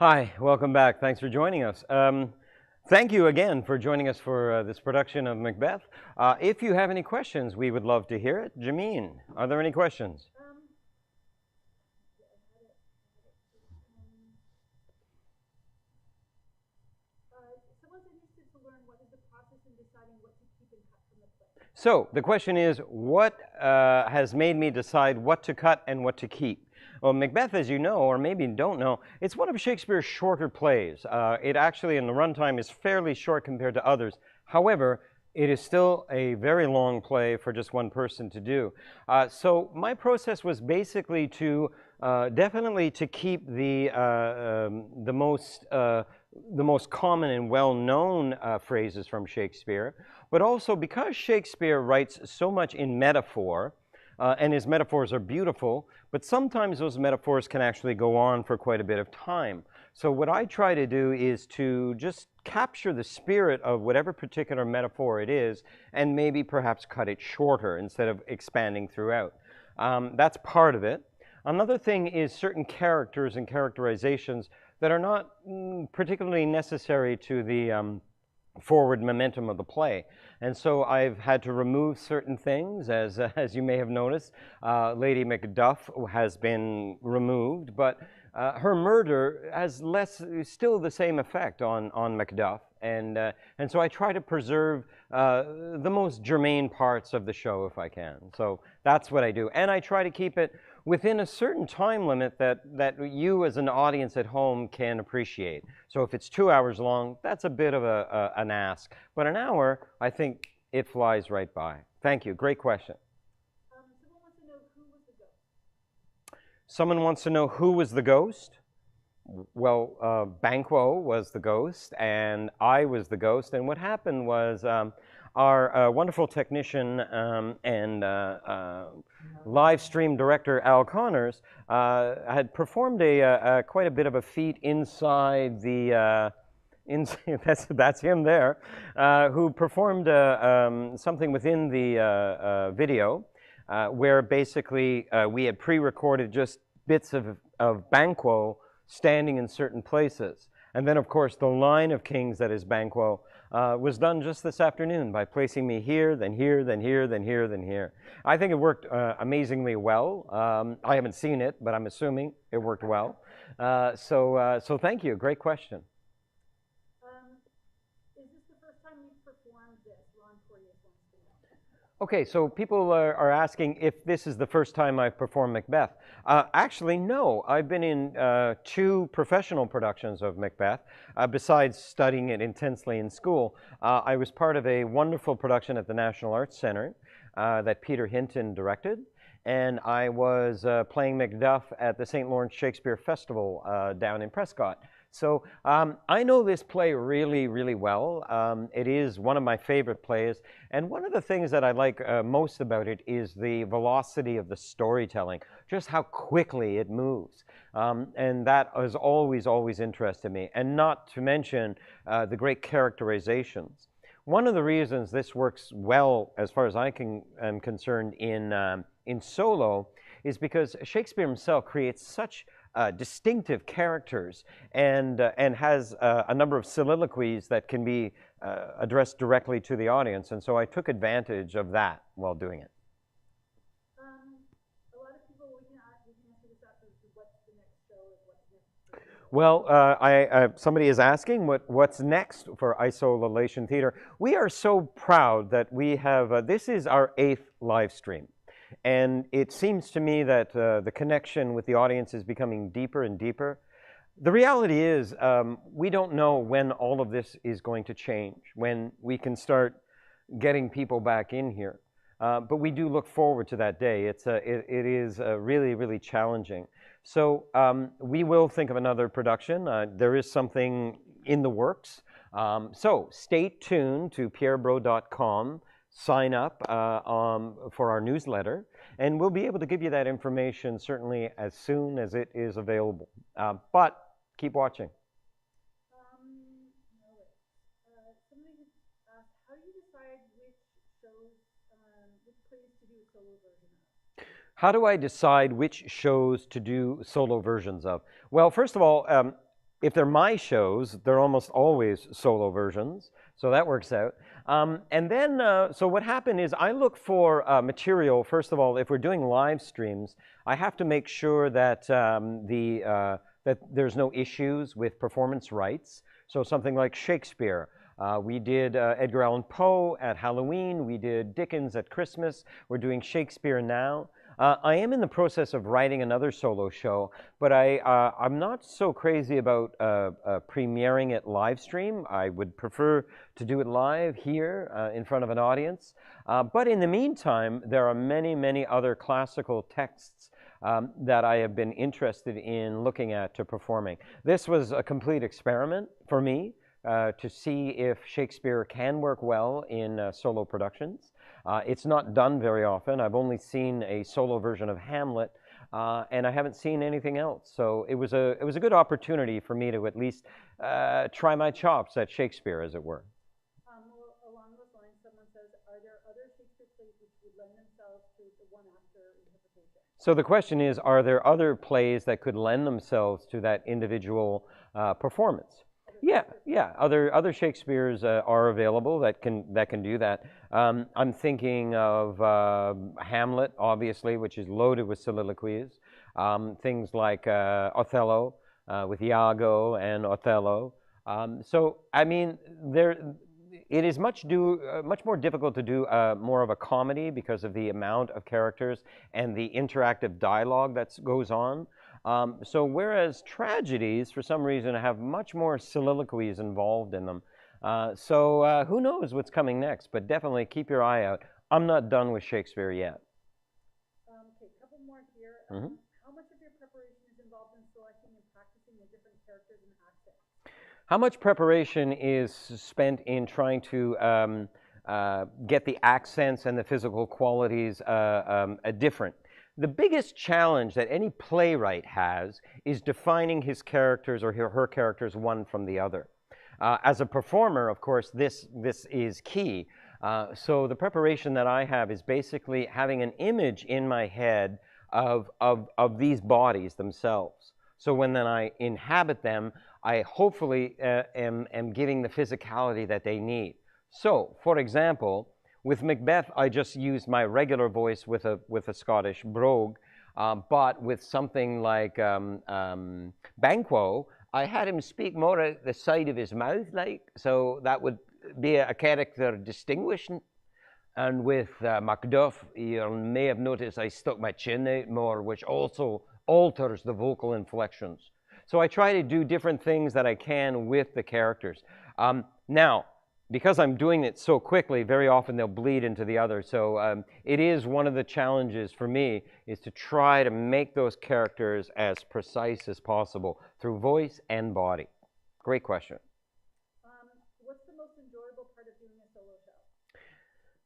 Hi, welcome back. Thanks for joining us. Thank you again for joining us for this production of Macbeth. If you have any questions, we would love to hear it. Jameen, are there any questions? Someone's interested to learn what is the process in deciding what to keep and cut from the play. So the question is, what has made me decide what to cut and what to keep? Well, Macbeth, as you know, or maybe don't know, it's one of Shakespeare's shorter plays. It actually, in the runtime, is fairly short compared to others. However, it is still a very long play for just one person to do. So my process was basically to definitely to keep the most common and well-known phrases from Shakespeare, but also because Shakespeare writes so much in metaphor, and his metaphors are beautiful, but sometimes those metaphors can actually go on for quite a bit of time. So what I try to do is to just capture the spirit of whatever particular metaphor it is, and maybe perhaps cut it shorter instead of expanding throughout. That's part of it. Another thing is certain characters and characterizations that are not particularly necessary to the forward momentum of the play. And so I've had to remove certain things, as you may have noticed. Lady Macduff has been removed, but her murder has still the same effect on Macduff. And so I try to preserve the most germane parts of the show if I can. So that's what I do. And I try to keep it within a certain time limit that you as an audience at home can appreciate. So if it's 2 hours long, that's a bit of an ask. But an hour, I think it flies right by. Thank you. Great question. Someone wants to know who was the ghost? Someone wants to know who was the ghost? Well, Banquo was the ghost, and I was the ghost. And what happened was our wonderful technician and live stream director, Al Connors, had performed quite a bit of a feat inside the that's him there, who performed something within the video where basically we had pre-recorded just bits of Banquo standing in certain places. And then, of course, the line of kings that is Banquo was done just this afternoon by placing me here, then here, then here, then here, then here. I think it worked amazingly well. I haven't seen it, but I'm assuming it worked well. So thank you. Great question. Is this the first time you've performed this? Ron Porteous wants to know. Okay, so people are asking if this is the first time I've performed Macbeth. Actually, no. I've been in 2 professional productions of Macbeth, besides studying it intensely in school. I was part of a wonderful production at the National Arts Center that Peter Hinton directed, and I was playing Macduff at the St. Lawrence Shakespeare Festival down in Prescott. So I know this play really, really well. It is one of my favorite plays. And one of the things that I like most about it is the velocity of the storytelling, just how quickly it moves. And that has always, always interested me. And not to mention the great characterizations. One of the reasons this works well, as far as I am concerned, in solo, is because Shakespeare himself creates such distinctive characters and has a number of soliloquies that can be addressed directly to the audience. And so I took advantage of that while doing it. A lot of people, we can answer this after, what's the next show or what's next? Well, somebody is asking what's next for Isolation Theatre. We are so proud that we have, this is our 8th live stream. And it seems to me that the connection with the audience is becoming deeper and deeper. The reality is we don't know when all of this is going to change, when we can start getting people back in here. But we do look forward to that day. It is really, really challenging. So we will think of another production. There is something in the works. So stay tuned to pierrebrault.com. Sign up for our newsletter, and we'll be able to give you that information certainly as soon as it is available. But keep watching. Somebody has asked, how do you decide which shows, which plays to do a solo version of? How do I decide which shows to do solo versions of? Well, first of all, if they're my shows, they're almost always solo versions, so that works out. And then, so what happened is I look for material. First of all, if we're doing live streams, I have to make sure that that there's no issues with performance rights. So something like Shakespeare. We did Edgar Allan Poe at Halloween. We did Dickens at Christmas. We're doing Shakespeare now. I am in the process of writing another solo show, but I'm not so crazy about premiering it live stream. I would prefer to do it live here in front of an audience. But in the meantime, there are many, many other classical texts that I have been interested in looking at to performing. This was a complete experiment for me to see if Shakespeare can work well in solo productions. It's not done very often. I've only seen a solo version of Hamlet, and I haven't seen anything else. So it was a good opportunity for me to at least try my chops at Shakespeare, as it were. Well, along those lines, someone says, are there other Shakespeare plays which would lend themselves to the one-actor interpretation? So the question is, are there other plays that could lend themselves to that individual performance? Yeah. Other Shakespeares are available that can do that. I'm thinking of Hamlet, obviously, which is loaded with soliloquies. Things like Othello with Iago and Othello. So I mean, it is much more difficult to do more of a comedy because of the amount of characters and the interactive dialogue that goes on. So whereas tragedies, for some reason, have much more soliloquies involved in them. So who knows what's coming next, but definitely keep your eye out. I'm not done with Shakespeare yet. Okay, a couple more here. Mm-hmm. How much of your preparation is involved in selecting and practicing the different characters and accents? How much preparation is spent in trying to get the accents and the physical qualities different? The biggest challenge that any playwright has is defining his characters or her characters one from the other. As a performer, of course, this is key. So the preparation that I have is basically having an image in my head of these bodies themselves. So when then I inhabit them, I hopefully am giving the physicality that they need. So, for example, with Macbeth, I just used my regular voice with a Scottish brogue, but with something like Banquo, I had him speak more at the side of his mouth, like, so that would be a character distinguishing. And with Macduff, you may have noticed I stuck my chin out more, which also alters the vocal inflections. So I try to do different things that I can with the characters. Now, because I'm doing it so quickly, very often they'll bleed into the other. So it is one of the challenges for me is to try to make those characters as precise as possible through voice and body. Great question. What's the most enjoyable part of doing a solo show?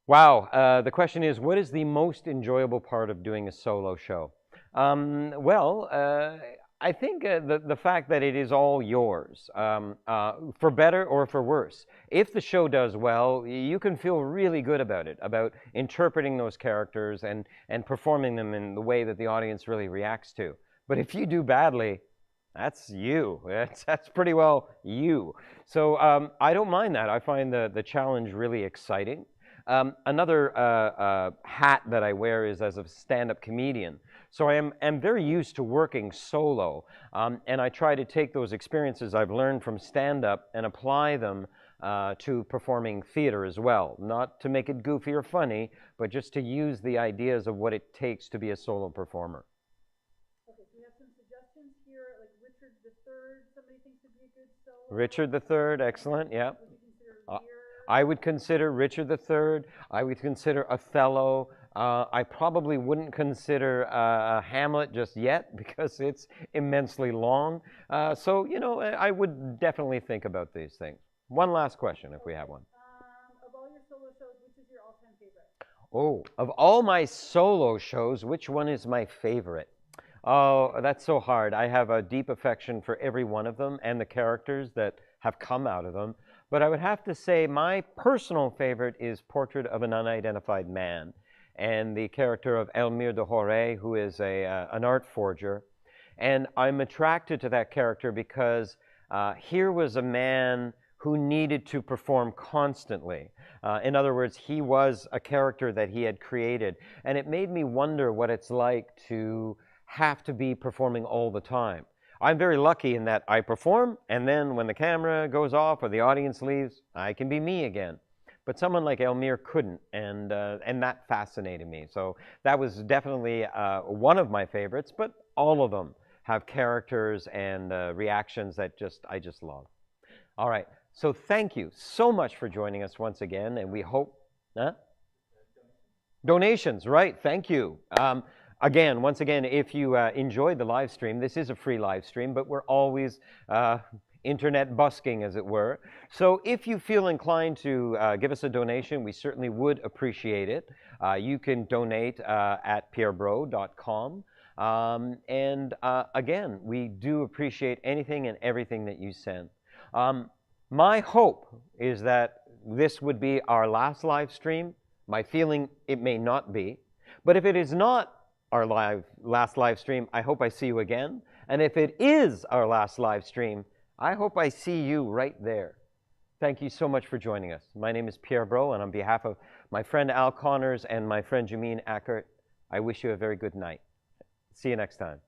Wow. The question is, what is the most enjoyable part of doing a solo show? I think the fact that it is all yours, for better or for worse. If the show does well, you can feel really good about it, about interpreting those characters and performing them in the way that the audience really reacts to. But if you do badly, that's you. That's pretty well you. So I don't mind that. I find the challenge really exciting. Another hat that I wear is as a stand-up comedian. So I am very used to working solo, and I try to take those experiences I've learned from stand-up and apply them to performing theater as well. Not to make it goofy or funny, but just to use the ideas of what it takes to be a solo performer. Okay, so we have some suggestions here, like Richard III, somebody thinks would be a good solo. Richard III, excellent, yeah. Would you consider Lear? I would consider Richard III. I would consider Othello. I probably wouldn't consider Hamlet just yet because it's immensely long. So, you know, I would definitely think about these things. One last question, if we have one. Of all your solo shows, which is your all-time favorite? Oh, of all my solo shows, which one is my favorite? Oh, that's so hard. I have a deep affection for every one of them and the characters that have come out of them. But I would have to say my personal favorite is Portrait of an Unidentified Man, and the character of Elmire de Horé, who is an art forger. And I'm attracted to that character because Here was a man who needed to perform constantly. In other words, he was a character that he had created, and it made me wonder what it's like to have to be performing all the time. I'm very lucky in that I perform, and then when the camera goes off or the audience leaves, I can be me again. But someone like Elmire couldn't, and that fascinated me. So that was definitely one of my favorites, but all of them have characters and reactions that I just love. All right, so thank you so much for joining us once again, and we hope... Donations, right, thank you. Again, once again, if you enjoyed the live stream, this is a free live stream, but we're always internet busking, as it were. So if you feel inclined to give us a donation, we certainly would appreciate it. You can donate at pierrebrault.com. Again, we do appreciate anything and everything that you send. My hope is that this would be our last live stream. My feeling, it may not be. But if it is not our last live stream, I hope I see you again. And if it is our last live stream, I hope I see you right there. Thank you so much for joining us. My name is Pierre Brault, and on behalf of my friend Al Connors and my friend Jameen Ackert, I wish you a very good night. See you next time.